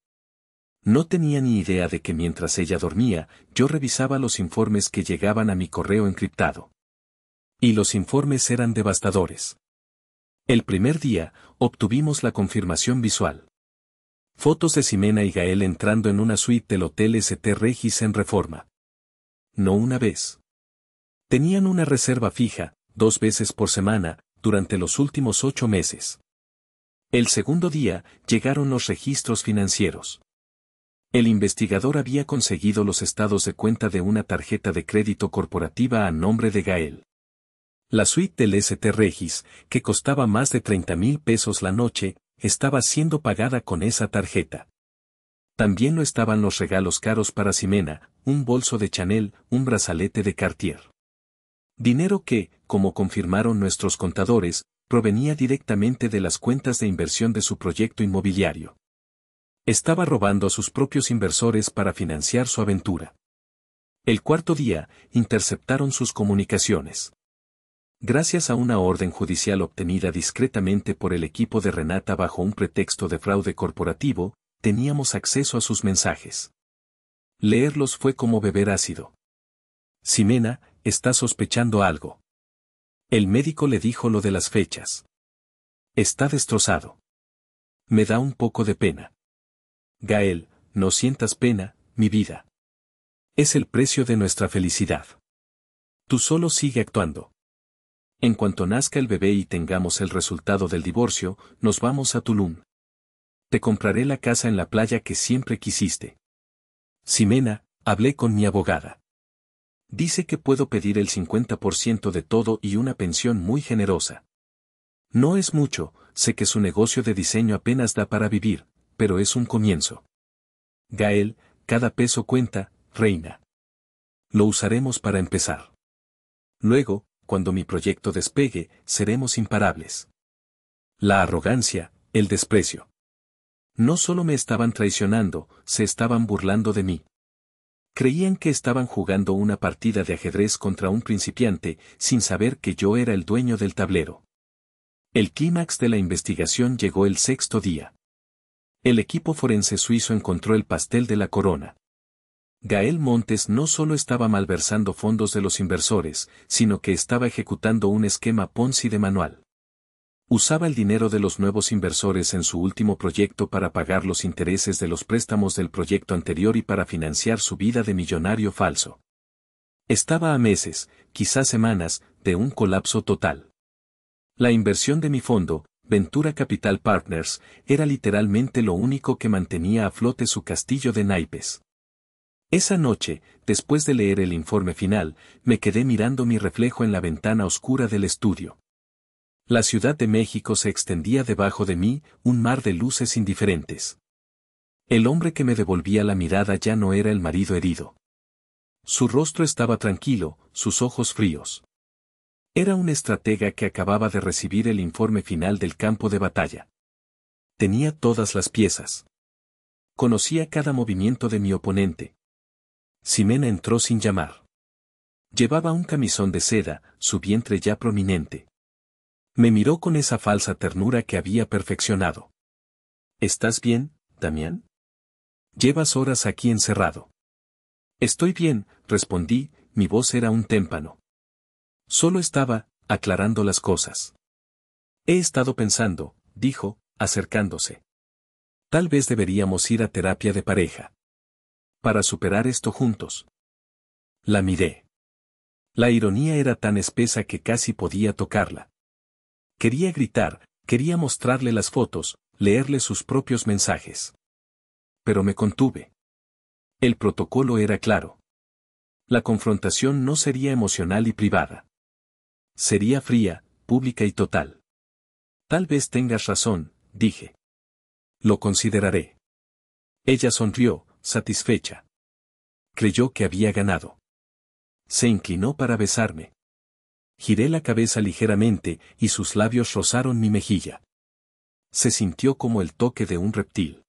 No tenía ni idea de que mientras ella dormía, yo revisaba los informes que llegaban a mi correo encriptado. Y los informes eran devastadores. El primer día, obtuvimos la confirmación visual. Fotos de Ximena y Gael entrando en una suite del Hotel St. Regis en Reforma. No una vez. Tenían una reserva fija, 2 veces por semana, durante los últimos 8 meses. El segundo día, llegaron los registros financieros. El investigador había conseguido los estados de cuenta de una tarjeta de crédito corporativa a nombre de Gael. La suite del St. Regis, que costaba más de 30,000 pesos la noche, estaba siendo pagada con esa tarjeta. También lo estaban los regalos caros para Ximena, un bolso de Chanel, un brazalete de Cartier. Dinero que, como confirmaron nuestros contadores, provenía directamente de las cuentas de inversión de su proyecto inmobiliario. Estaba robando a sus propios inversores para financiar su aventura. El cuarto día, interceptaron sus comunicaciones. Gracias a una orden judicial obtenida discretamente por el equipo de Renata bajo un pretexto de fraude corporativo, teníamos acceso a sus mensajes. Leerlos fue como beber ácido. Ximena, está sospechando algo. El médico le dijo lo de las fechas. Está destrozado. Me da un poco de pena. Gael, no sientas pena, mi vida. Es el precio de nuestra felicidad. Tú solo sigue actuando. En cuanto nazca el bebé y tengamos el resultado del divorcio, nos vamos a Tulum. Te compraré la casa en la playa que siempre quisiste. Ximena, hablé con mi abogada. Dice que puedo pedir el 50% de todo y una pensión muy generosa. No es mucho, sé que su negocio de diseño apenas da para vivir, pero es un comienzo. Gael, cada peso cuenta, reina. Lo usaremos para empezar. Luego, cuando mi proyecto despegue, seremos imparables. La arrogancia, el desprecio. No solo me estaban traicionando, se estaban burlando de mí. Creían que estaban jugando una partida de ajedrez contra un principiante, sin saber que yo era el dueño del tablero. El clímax de la investigación llegó el 6.º día. El equipo forense suizo encontró el pastel de la corona. Gael Montes no solo estaba malversando fondos de los inversores, sino que estaba ejecutando un esquema Ponzi de manual. Usaba el dinero de los nuevos inversores en su último proyecto para pagar los intereses de los préstamos del proyecto anterior y para financiar su vida de millonario falso. Estaba a meses, quizás semanas, de un colapso total. La inversión de mi fondo, Ventura Capital Partners, era literalmente lo único que mantenía a flote su castillo de naipes. Esa noche, después de leer el informe final, me quedé mirando mi reflejo en la ventana oscura del estudio. La Ciudad de México se extendía debajo de mí, un mar de luces indiferentes. El hombre que me devolvía la mirada ya no era el marido herido. Su rostro estaba tranquilo, sus ojos fríos. Era un estratega que acababa de recibir el informe final del campo de batalla. Tenía todas las piezas. Conocía cada movimiento de mi oponente. Ximena entró sin llamar. Llevaba un camisón de seda, su vientre ya prominente. Me miró con esa falsa ternura que había perfeccionado. ¿Estás bien, Damián? Llevas horas aquí encerrado. Estoy bien, respondí, mi voz era un témpano. Solo estaba, aclarando las cosas. He estado pensando, dijo, acercándose. Tal vez deberíamos ir a terapia de pareja. Para superar esto juntos. La miré. La ironía era tan espesa que casi podía tocarla. Quería gritar, quería mostrarle las fotos, leerle sus propios mensajes. Pero me contuve. El protocolo era claro. La confrontación no sería emocional y privada. Sería fría, pública y total. Tal vez tengas razón, dije. Lo consideraré. Ella sonrió, satisfecha. Creyó que había ganado. Se inclinó para besarme. Giré la cabeza ligeramente y sus labios rozaron mi mejilla. Se sintió como el toque de un reptil.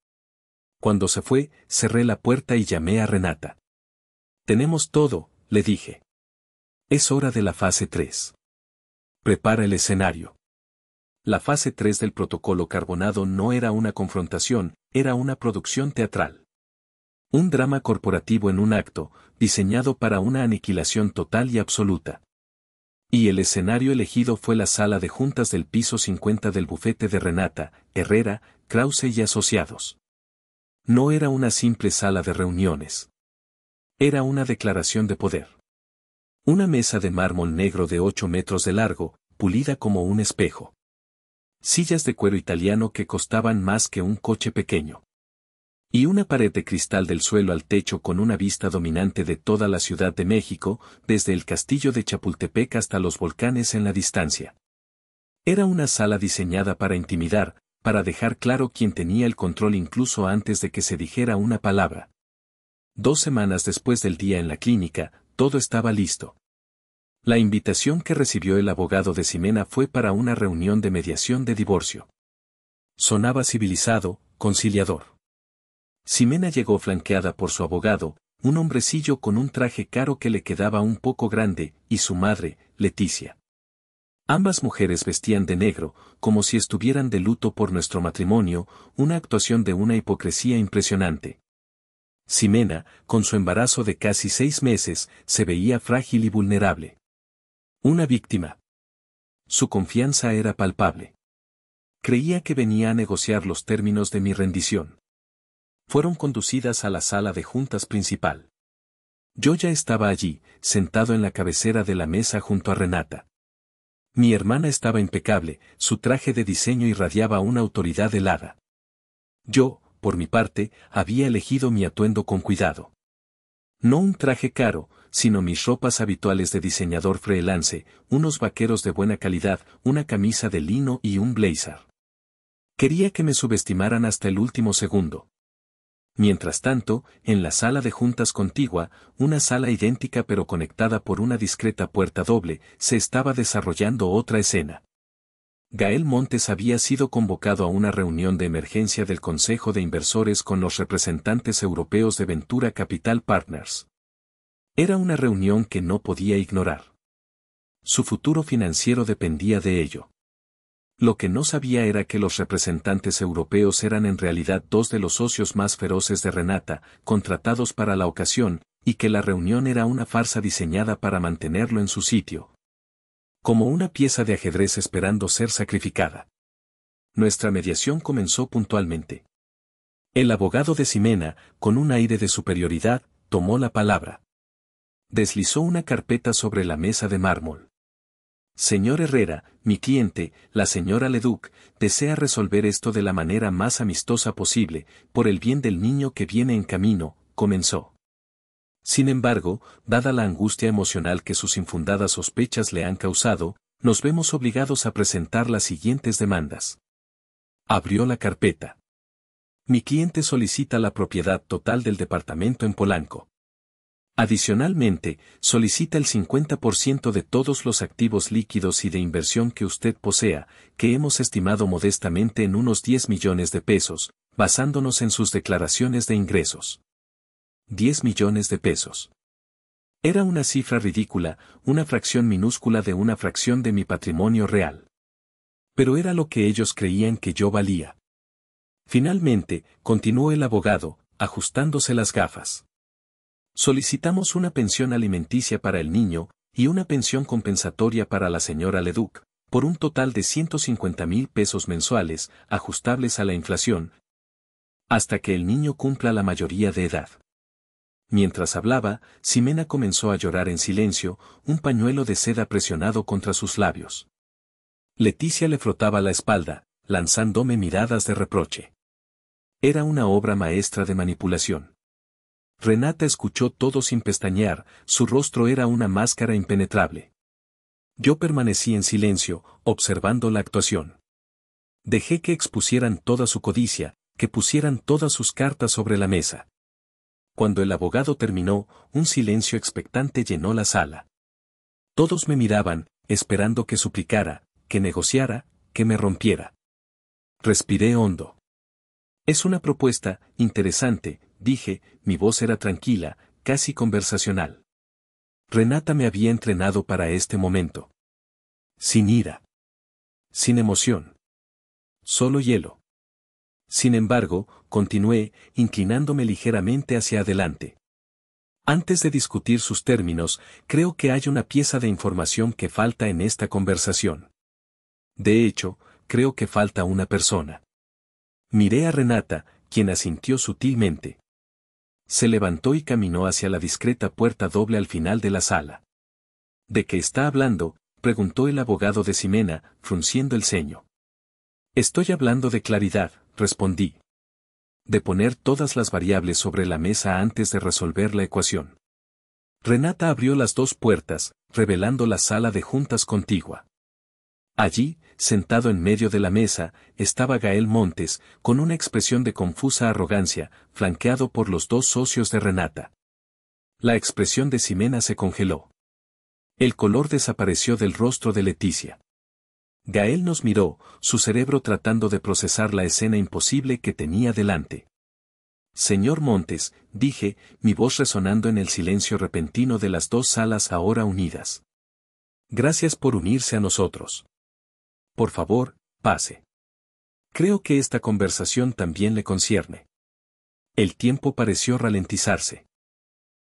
Cuando se fue, cerré la puerta y llamé a Renata. Tenemos todo, le dije. Es hora de la fase 3. Prepara el escenario. La fase 3 del protocolo carbonado no era una confrontación, era una producción teatral. Un drama corporativo en un acto, diseñado para una aniquilación total y absoluta. Y el escenario elegido fue la sala de juntas del piso 50 del bufete de Renata, Herrera, Krause y Asociados. No era una simple sala de reuniones. Era una declaración de poder. Una mesa de mármol negro de 8 metros de largo, pulida como un espejo. Sillas de cuero italiano que costaban más que un coche pequeño. Y una pared de cristal del suelo al techo con una vista dominante de toda la Ciudad de México, desde el castillo de Chapultepec hasta los volcanes en la distancia. Era una sala diseñada para intimidar, para dejar claro quién tenía el control incluso antes de que se dijera una palabra. 2 semanas después del día en la clínica, todo estaba listo. La invitación que recibió el abogado de Ximena fue para una reunión de mediación de divorcio. Sonaba civilizado, conciliador. Ximena llegó flanqueada por su abogado, un hombrecillo con un traje caro que le quedaba un poco grande, y su madre, Leticia. Ambas mujeres vestían de negro, como si estuvieran de luto por nuestro matrimonio, una actuación de una hipocresía impresionante. Ximena, con su embarazo de casi 6 meses, se veía frágil y vulnerable. Una víctima. Su confianza era palpable. Creía que venía a negociar los términos de mi rendición. Fueron conducidas a la sala de juntas principal. Yo ya estaba allí, sentado en la cabecera de la mesa junto a Renata. Mi hermana estaba impecable, su traje de diseño irradiaba una autoridad helada. Yo, por mi parte, había elegido mi atuendo con cuidado. No un traje caro, sino mis ropas habituales de diseñador freelance, unos vaqueros de buena calidad, una camisa de lino y un blazer. Quería que me subestimaran hasta el último segundo. Mientras tanto, en la sala de juntas contigua, una sala idéntica pero conectada por una discreta puerta doble, se estaba desarrollando otra escena. Gael Montes había sido convocado a una reunión de emergencia del Consejo de Inversores con los representantes europeos de Ventura Capital Partners. Era una reunión que no podía ignorar. Su futuro financiero dependía de ello. Lo que no sabía era que los representantes europeos eran en realidad 2 de los socios más feroces de Renata, contratados para la ocasión, y que la reunión era una farsa diseñada para mantenerlo en su sitio. Como una pieza de ajedrez esperando ser sacrificada. Nuestra mediación comenzó puntualmente. El abogado de Ximena, con un aire de superioridad, tomó la palabra. Deslizó una carpeta sobre la mesa de mármol. Señor Herrera, mi cliente, la señora Leduc, desea resolver esto de la manera más amistosa posible, por el bien del niño que viene en camino, comenzó. Sin embargo, dada la angustia emocional que sus infundadas sospechas le han causado, nos vemos obligados a presentar las siguientes demandas. Abrió la carpeta. Mi cliente solicita la propiedad total del departamento en Polanco. Adicionalmente, solicita el 50% de todos los activos líquidos y de inversión que usted posea, que hemos estimado modestamente en unos 10 millones de pesos, basándonos en sus declaraciones de ingresos. 10 millones de pesos. Era una cifra ridícula, una fracción minúscula de una fracción de mi patrimonio real. Pero era lo que ellos creían que yo valía. Finalmente, continuó el abogado, ajustándose las gafas. Solicitamos una pensión alimenticia para el niño, y una pensión compensatoria para la señora Leduc, por un total de 150,000 pesos mensuales, ajustables a la inflación, hasta que el niño cumpla la mayoría de edad. Mientras hablaba, Ximena comenzó a llorar en silencio, un pañuelo de seda presionado contra sus labios. Leticia le frotaba la espalda, lanzándome miradas de reproche. Era una obra maestra de manipulación. Renata escuchó todo sin pestañear, su rostro era una máscara impenetrable. Yo permanecí en silencio, observando la actuación. Dejé que expusieran toda su codicia, que pusieran todas sus cartas sobre la mesa. Cuando el abogado terminó, un silencio expectante llenó la sala. Todos me miraban, esperando que suplicara, que negociara, que me rompiera. Respiré hondo. Es una propuesta interesante, dije, mi voz era tranquila, casi conversacional. Renata me había entrenado para este momento. Sin ira. Sin emoción. Solo hielo. Sin embargo, continué, inclinándome ligeramente hacia adelante. Antes de discutir sus términos, creo que hay una pieza de información que falta en esta conversación. De hecho, creo que falta una persona. Miré a Renata, quien asintió sutilmente. Se levantó y caminó hacia la discreta puerta doble al final de la sala. ¿De qué está hablando?, preguntó el abogado de Ximena, frunciendo el ceño. Estoy hablando de claridad, respondí. De poner todas las variables sobre la mesa antes de resolver la ecuación. Renata abrió las dos puertas, revelando la sala de juntas contigua. Allí, sentado en medio de la mesa, estaba Gael Montes, con una expresión de confusa arrogancia, flanqueado por los dos socios de Renata. La expresión de Ximena se congeló. El color desapareció del rostro de Leticia. Gael nos miró, su cerebro tratando de procesar la escena imposible que tenía delante. Señor Montes, dije, mi voz resonando en el silencio repentino de las dos salas ahora unidas. Gracias por unirse a nosotros. Por favor, pase. Creo que esta conversación también le concierne. El tiempo pareció ralentizarse.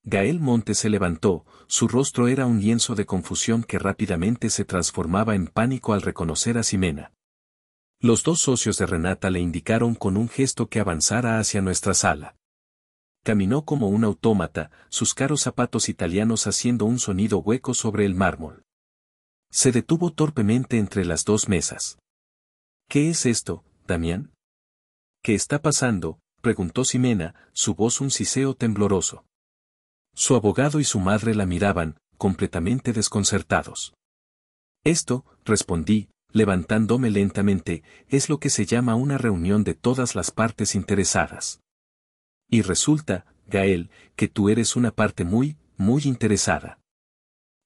Gael Montes se levantó, su rostro era un lienzo de confusión que rápidamente se transformaba en pánico al reconocer a Ximena. Los dos socios de Renata le indicaron con un gesto que avanzara hacia nuestra sala. Caminó como un autómata, sus caros zapatos italianos haciendo un sonido hueco sobre el mármol. Se detuvo torpemente entre las dos mesas. ¿Qué es esto, Damián? ¿Qué está pasando?, preguntó Ximena, su voz un siseo tembloroso. Su abogado y su madre la miraban, completamente desconcertados. Esto, respondí, levantándome lentamente, es lo que se llama una reunión de todas las partes interesadas. Y resulta, Gael, que tú eres una parte muy, muy interesada.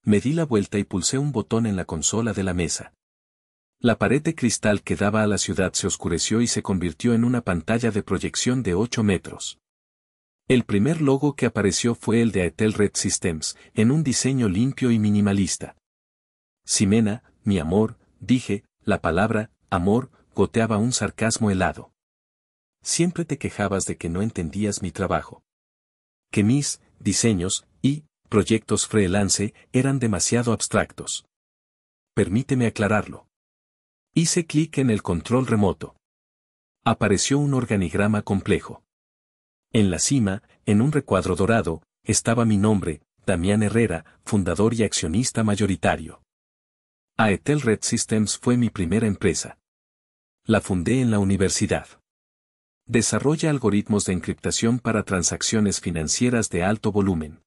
Me di la vuelta y pulsé un botón en la consola de la mesa. La pared de cristal que daba a la ciudad se oscureció y se convirtió en una pantalla de proyección de 8 metros. El primer logo que apareció fue el de Aetel Red Systems, en un diseño limpio y minimalista. Ximena, mi amor, dije, la palabra, amor, goteaba un sarcasmo helado. Siempre te quejabas de que no entendías mi trabajo. Que mis diseños y proyectos freelance eran demasiado abstractos. Permíteme aclararlo. Hice clic en el control remoto. Apareció un organigrama complejo. En la cima, en un recuadro dorado, estaba mi nombre, Damián Herrera, fundador y accionista mayoritario. Aetel Red Systems fue mi primera empresa. La fundé en la universidad. Desarrolla algoritmos de encriptación para transacciones financieras de alto volumen.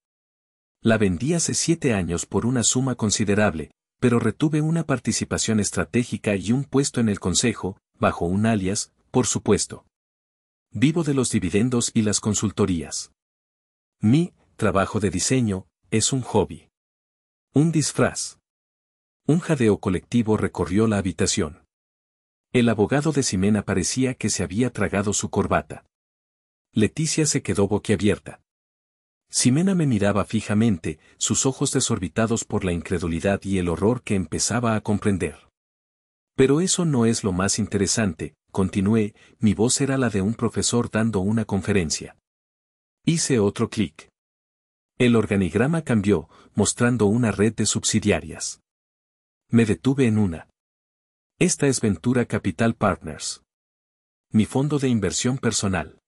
La vendí hace 7 años por una suma considerable, pero retuve una participación estratégica y un puesto en el consejo, bajo un alias, por supuesto. Vivo de los dividendos y las consultorías. Mi trabajo de diseño es un hobby. Un disfraz. Un jadeo colectivo recorrió la habitación. El abogado de Ximena parecía que se había tragado su corbata. Leticia se quedó boquiabierta. Ximena me miraba fijamente, sus ojos desorbitados por la incredulidad y el horror que empezaba a comprender. Pero eso no es lo más interesante, continué, mi voz era la de un profesor dando una conferencia. Hice otro clic. El organigrama cambió, mostrando una red de subsidiarias. Me detuve en una. Esta es Ventura Capital Partners. Mi fondo de inversión personal.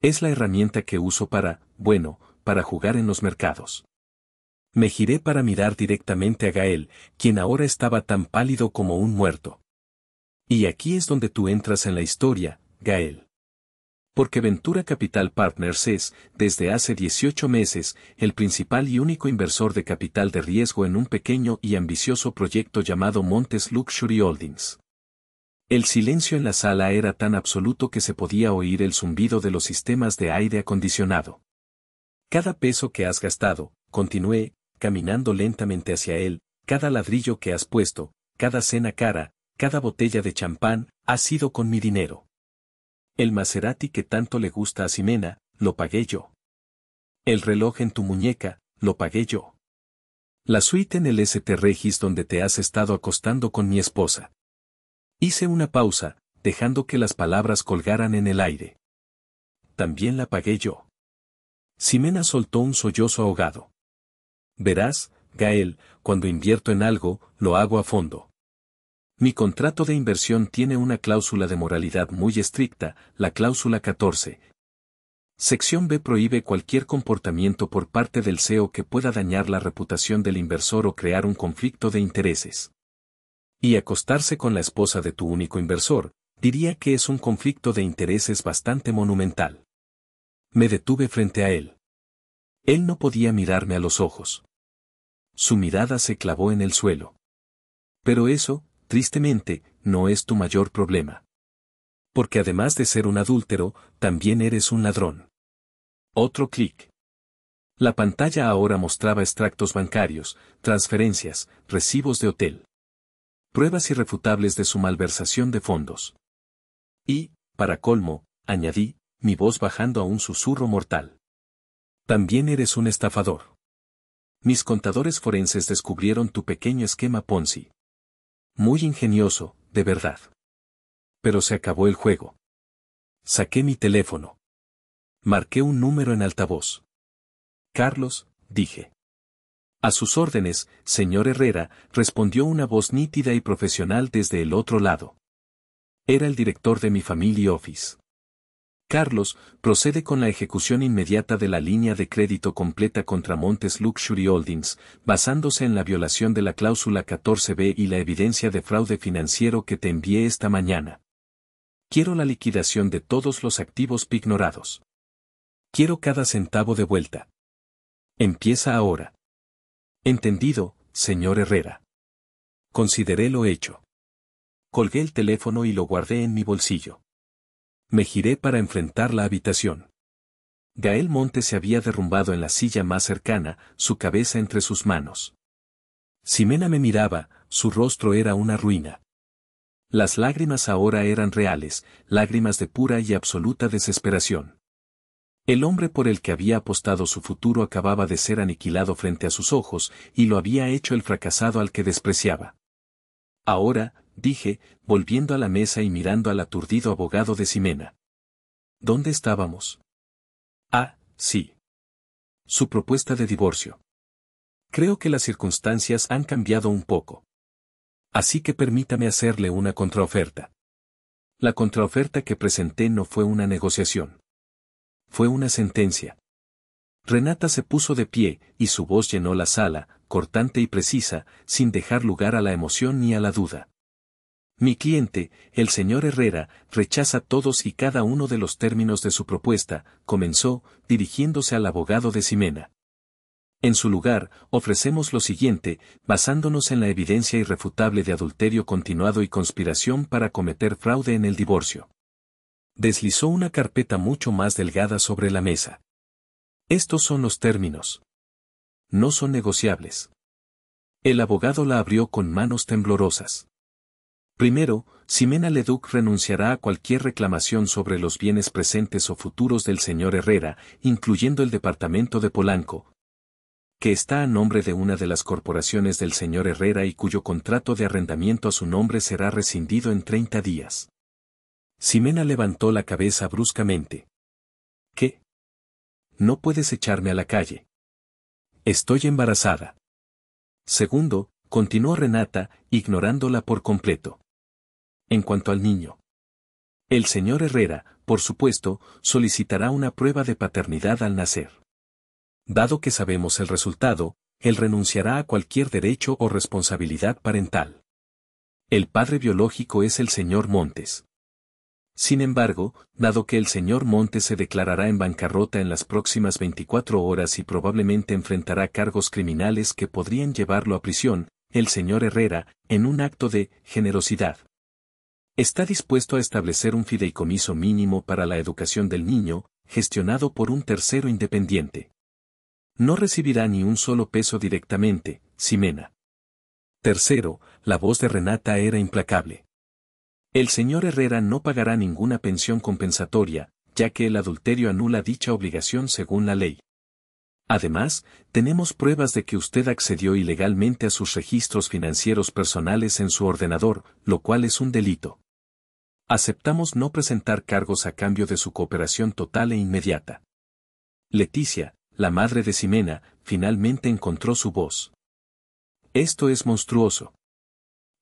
Es la herramienta que uso para, bueno, para jugar en los mercados. Me giré para mirar directamente a Gael, quien ahora estaba tan pálido como un muerto. Y aquí es donde tú entras en la historia, Gael. Porque Ventura Capital Partners es, desde hace 18 meses, el principal y único inversor de capital de riesgo en un pequeño y ambicioso proyecto llamado Montes Luxury Holdings. El silencio en la sala era tan absoluto que se podía oír el zumbido de los sistemas de aire acondicionado. Cada peso que has gastado, continué, caminando lentamente hacia él, cada ladrillo que has puesto, cada cena cara, cada botella de champán, ha sido con mi dinero. El Maserati que tanto le gusta a Ximena, lo pagué yo. El reloj en tu muñeca, lo pagué yo. La suite en el St. Regis donde te has estado acostando con mi esposa. Hice una pausa, dejando que las palabras colgaran en el aire. También la pagué yo. Ximena soltó un sollozo ahogado. Verás, Gael, cuando invierto en algo, lo hago a fondo. Mi contrato de inversión tiene una cláusula de moralidad muy estricta, la cláusula 14. Sección B prohíbe cualquier comportamiento por parte del CEO que pueda dañar la reputación del inversor o crear un conflicto de intereses. Y acostarse con la esposa de tu único inversor, diría que es un conflicto de intereses bastante monumental. Me detuve frente a él. Él no podía mirarme a los ojos. Su mirada se clavó en el suelo. Pero eso, tristemente, no es tu mayor problema. Porque además de ser un adúltero, también eres un ladrón. Otro clic. La pantalla ahora mostraba extractos bancarios, transferencias, recibos de hotel. Pruebas irrefutables de su malversación de fondos. Y, para colmo, añadí, mi voz bajando a un susurro mortal. También eres un estafador. Mis contadores forenses descubrieron tu pequeño esquema Ponzi. Muy ingenioso, de verdad. Pero se acabó el juego. Saqué mi teléfono. Marqué un número en altavoz. Carlos, dije. A sus órdenes, señor Herrera, respondió una voz nítida y profesional desde el otro lado. Era el director de mi Family Office. Carlos, procede con la ejecución inmediata de la línea de crédito completa contra Montes Luxury Holdings, basándose en la violación de la cláusula 14B y la evidencia de fraude financiero que te envié esta mañana. Quiero la liquidación de todos los activos pignorados. Quiero cada centavo de vuelta. Empieza ahora. Entendido, señor Herrera. Consideré lo hecho. Colgué el teléfono y lo guardé en mi bolsillo. Me giré para enfrentar la habitación. Gael Montes se había derrumbado en la silla más cercana, su cabeza entre sus manos. Ximena me miraba, su rostro era una ruina. Las lágrimas ahora eran reales, lágrimas de pura y absoluta desesperación. El hombre por el que había apostado su futuro acababa de ser aniquilado frente a sus ojos, y lo había hecho el fracasado al que despreciaba. Ahora, dije, volviendo a la mesa y mirando al aturdido abogado de Ximena. ¿Dónde estábamos? Ah, sí. Su propuesta de divorcio. Creo que las circunstancias han cambiado un poco. Así que permítame hacerle una contraoferta. La contraoferta que presenté no fue una negociación. Fue una sentencia. Renata se puso de pie, y su voz llenó la sala, cortante y precisa, sin dejar lugar a la emoción ni a la duda. Mi cliente, el señor Herrera, rechaza todos y cada uno de los términos de su propuesta, comenzó, dirigiéndose al abogado de Ximena. En su lugar, ofrecemos lo siguiente, basándonos en la evidencia irrefutable de adulterio continuado y conspiración para cometer fraude en el divorcio. Deslizó una carpeta mucho más delgada sobre la mesa. Estos son los términos. No son negociables. El abogado la abrió con manos temblorosas. Primero, Ximena Leduc renunciará a cualquier reclamación sobre los bienes presentes o futuros del señor Herrera, incluyendo el departamento de Polanco, que está a nombre de una de las corporaciones del señor Herrera y cuyo contrato de arrendamiento a su nombre será rescindido en 30 días. Ximena levantó la cabeza bruscamente. ¿Qué? No puedes echarme a la calle. Estoy embarazada. Segundo, continuó Renata, ignorándola por completo. En cuanto al niño. El señor Herrera, por supuesto, solicitará una prueba de paternidad al nacer. Dado que sabemos el resultado, él renunciará a cualquier derecho o responsabilidad parental. El padre biológico es el señor Montes. Sin embargo, dado que el señor Montes se declarará en bancarrota en las próximas 24 horas y probablemente enfrentará cargos criminales que podrían llevarlo a prisión, el señor Herrera, en un acto de generosidad, está dispuesto a establecer un fideicomiso mínimo para la educación del niño, gestionado por un tercero independiente. No recibirá ni un solo peso directamente, Ximena. Tercero, la voz de Renata era implacable. El señor Herrera no pagará ninguna pensión compensatoria, ya que el adulterio anula dicha obligación según la ley. Además, tenemos pruebas de que usted accedió ilegalmente a sus registros financieros personales en su ordenador, lo cual es un delito. Aceptamos no presentar cargos a cambio de su cooperación total e inmediata. Leticia, la madre de Ximena, finalmente encontró su voz. Esto es monstruoso.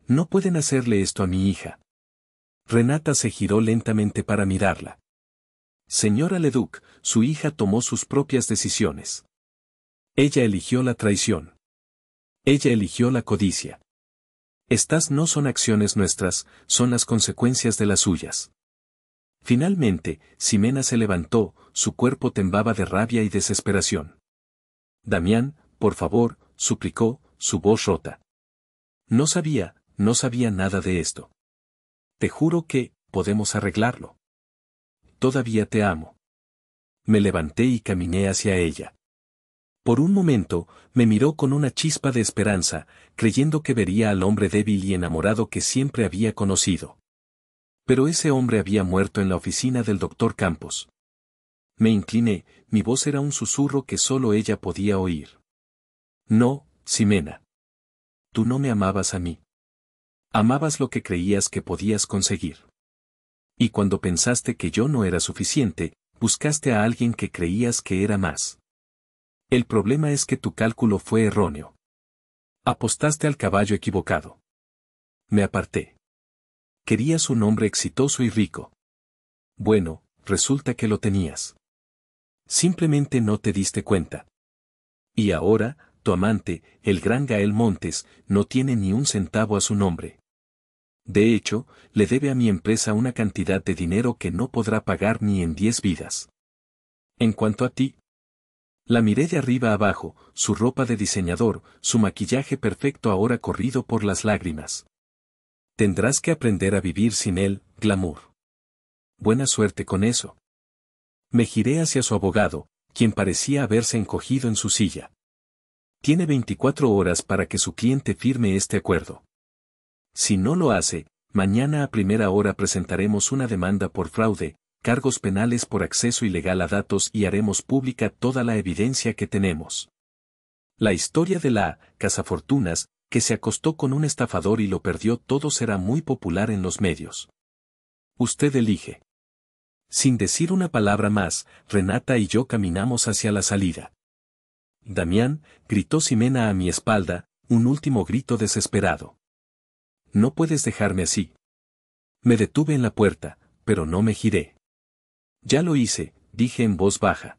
No pueden hacerle esto a mi hija. Renata se giró lentamente para mirarla. Señora Leduc, su hija tomó sus propias decisiones. Ella eligió la traición. Ella eligió la codicia. Estas no son acciones nuestras, son las consecuencias de las suyas. Finalmente, Ximena se levantó, su cuerpo temblaba de rabia y desesperación. Damián, por favor, suplicó, su voz rota. No sabía nada de esto. Te juro que, podemos arreglarlo. Todavía te amo. Me levanté y caminé hacia ella. Por un momento, me miró con una chispa de esperanza, creyendo que vería al hombre débil y enamorado que siempre había conocido. Pero ese hombre había muerto en la oficina del doctor Campos. Me incliné, mi voz era un susurro que solo ella podía oír. No, Ximena. Tú no me amabas a mí. Amabas lo que creías que podías conseguir. Y cuando pensaste que yo no era suficiente, buscaste a alguien que creías que era más. El problema es que tu cálculo fue erróneo. Apostaste al caballo equivocado. Me aparté. Querías un hombre exitoso y rico. Bueno, resulta que lo tenías. Simplemente no te diste cuenta. Y ahora, tu amante, el gran Gael Montes, no tiene ni un centavo a su nombre. De hecho, le debe a mi empresa una cantidad de dinero que no podrá pagar ni en 10 vidas. En cuanto a ti, la miré de arriba abajo, su ropa de diseñador, su maquillaje perfecto ahora corrido por las lágrimas. Tendrás que aprender a vivir sin él, glamour. Buena suerte con eso. Me giré hacia su abogado, quien parecía haberse encogido en su silla. Tiene 24 horas para que su cliente firme este acuerdo. Si no lo hace, mañana a primera hora presentaremos una demanda por fraude, cargos penales por acceso ilegal a datos y haremos pública toda la evidencia que tenemos. La historia de la cazafortunas, que se acostó con un estafador y lo perdió todo será muy popular en los medios. Usted elige. Sin decir una palabra más, Renata y yo caminamos hacia la salida. Damián, gritó Ximena a mi espalda, un último grito desesperado. No puedes dejarme así. Me detuve en la puerta, pero no me giré. Ya lo hice, dije en voz baja.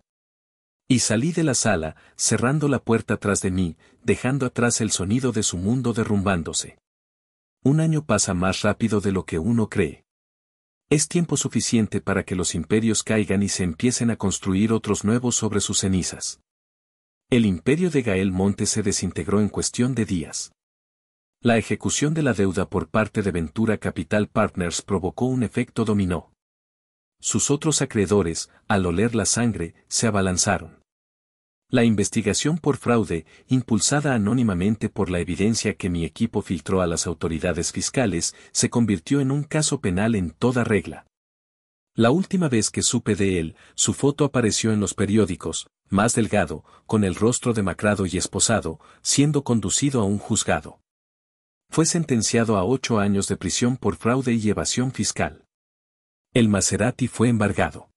Y salí de la sala, cerrando la puerta tras de mí, dejando atrás el sonido de su mundo derrumbándose. Un año pasa más rápido de lo que uno cree. Es tiempo suficiente para que los imperios caigan y se empiecen a construir otros nuevos sobre sus cenizas. El imperio de Gael Montes se desintegró en cuestión de días. La ejecución de la deuda por parte de Ventura Capital Partners provocó un efecto dominó. Sus otros acreedores, al oler la sangre, se abalanzaron. La investigación por fraude, impulsada anónimamente por la evidencia que mi equipo filtró a las autoridades fiscales, se convirtió en un caso penal en toda regla. La última vez que supe de él, su foto apareció en los periódicos, más delgado, con el rostro demacrado y esposado, siendo conducido a un juzgado. Fue sentenciado a 8 años de prisión por fraude y evasión fiscal. El Maserati fue embargado.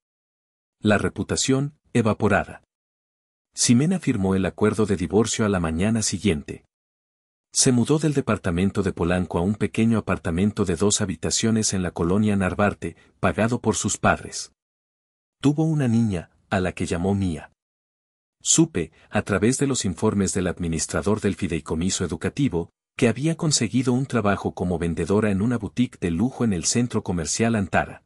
La reputación, evaporada. Ximena firmó el acuerdo de divorcio a la mañana siguiente. Se mudó del departamento de Polanco a un pequeño apartamento de 2 habitaciones en la colonia Narvarte, pagado por sus padres. Tuvo una niña, a la que llamó Mía. Supe, a través de los informes del administrador del fideicomiso educativo, que había conseguido un trabajo como vendedora en una boutique de lujo en el centro comercial Antara.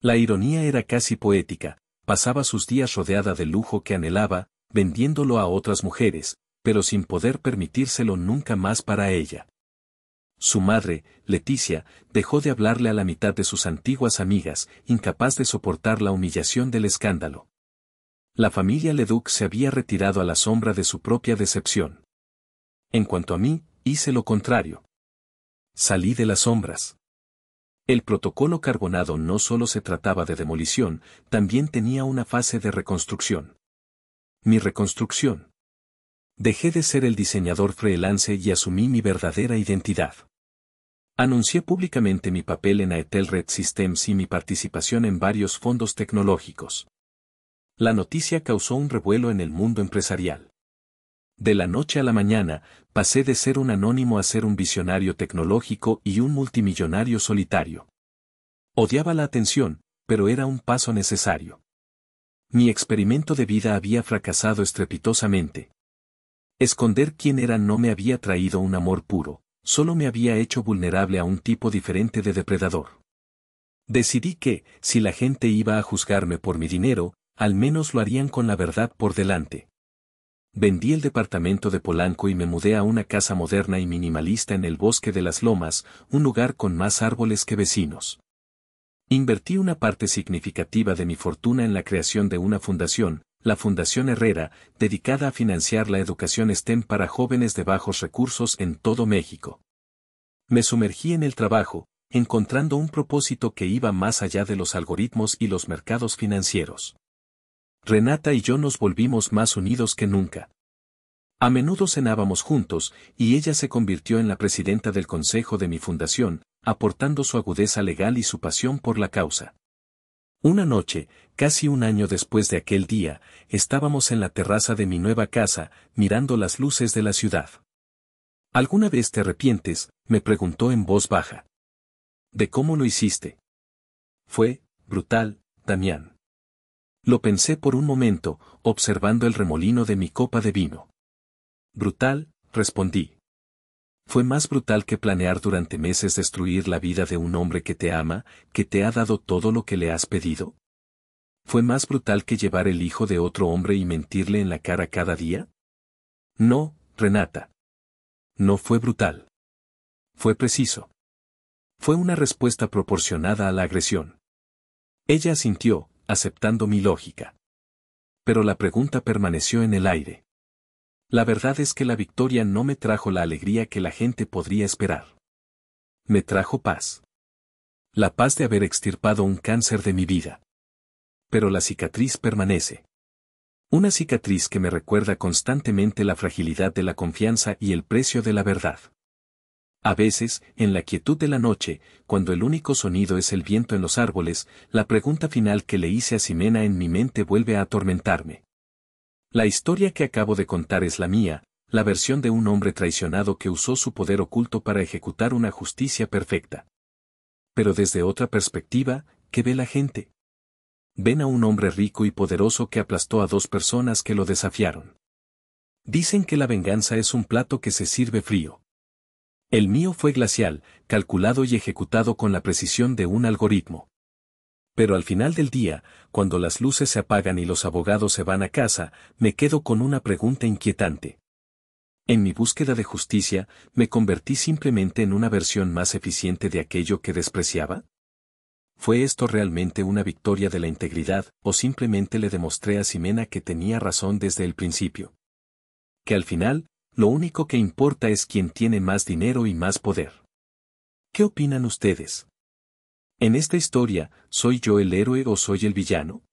La ironía era casi poética, pasaba sus días rodeada del lujo que anhelaba, vendiéndolo a otras mujeres, pero sin poder permitírselo nunca más para ella. Su madre, Leticia, dejó de hablarle a la mitad de sus antiguas amigas, incapaz de soportar la humillación del escándalo. La familia Leduc se había retirado a la sombra de su propia decepción. En cuanto a mí, hice lo contrario. Salí de las sombras. El protocolo carbonado no solo se trataba de demolición, también tenía una fase de reconstrucción. Mi reconstrucción. Dejé de ser el diseñador freelance y asumí mi verdadera identidad. Anuncié públicamente mi papel en Aetel Red Systems y mi participación en varios fondos tecnológicos. La noticia causó un revuelo en el mundo empresarial. De la noche a la mañana, pasé de ser un anónimo a ser un visionario tecnológico y un multimillonario solitario. Odiaba la atención, pero era un paso necesario. Mi experimento de vida había fracasado estrepitosamente. Esconder quién era no me había traído un amor puro, solo me había hecho vulnerable a un tipo diferente de depredador. Decidí que, si la gente iba a juzgarme por mi dinero, al menos lo harían con la verdad por delante. Vendí el departamento de Polanco y me mudé a una casa moderna y minimalista en el Bosque de las Lomas, un lugar con más árboles que vecinos. Invertí una parte significativa de mi fortuna en la creación de una fundación, la Fundación Herrera, dedicada a financiar la educación STEM para jóvenes de bajos recursos en todo México. Me sumergí en el trabajo, encontrando un propósito que iba más allá de los algoritmos y los mercados financieros. Renata y yo nos volvimos más unidos que nunca. A menudo cenábamos juntos, y ella se convirtió en la presidenta del consejo de mi fundación, aportando su agudeza legal y su pasión por la causa. Una noche, casi un año después de aquel día, estábamos en la terraza de mi nueva casa, mirando las luces de la ciudad. ¿Alguna vez te arrepientes?, me preguntó en voz baja. ¿De cómo lo hiciste? Fue brutal, Damián. Lo pensé por un momento, observando el remolino de mi copa de vino. Brutal, respondí. Fue más brutal que planear durante meses destruir la vida de un hombre que te ama, que te ha dado todo lo que le has pedido. ¿Fue más brutal que llevar el hijo de otro hombre y mentirle en la cara cada día? No, Renata. No fue brutal. Fue preciso. Fue una respuesta proporcionada a la agresión. Ella asintió, aceptando mi lógica. Pero la pregunta permaneció en el aire. La verdad es que la victoria no me trajo la alegría que la gente podría esperar. Me trajo paz. La paz de haber extirpado un cáncer de mi vida. Pero la cicatriz permanece. Una cicatriz que me recuerda constantemente la fragilidad de la confianza y el precio de la verdad. A veces, en la quietud de la noche, cuando el único sonido es el viento en los árboles, la pregunta final que le hice a Ximena en mi mente vuelve a atormentarme. La historia que acabo de contar es la mía, la versión de un hombre traicionado que usó su poder oculto para ejecutar una justicia perfecta. Pero desde otra perspectiva, ¿qué ve la gente? Ven a un hombre rico y poderoso que aplastó a dos personas que lo desafiaron. Dicen que la venganza es un plato que se sirve frío. El mío fue glacial, calculado y ejecutado con la precisión de un algoritmo. Pero al final del día, cuando las luces se apagan y los abogados se van a casa, me quedo con una pregunta inquietante. En mi búsqueda de justicia, ¿me convertí simplemente en una versión más eficiente de aquello que despreciaba? ¿Fue esto realmente una victoria de la integridad, o simplemente le demostré a Ximena que tenía razón desde el principio? Que al final, lo único que importa es quién tiene más dinero y más poder. ¿Qué opinan ustedes? En esta historia, ¿soy yo el héroe o soy el villano?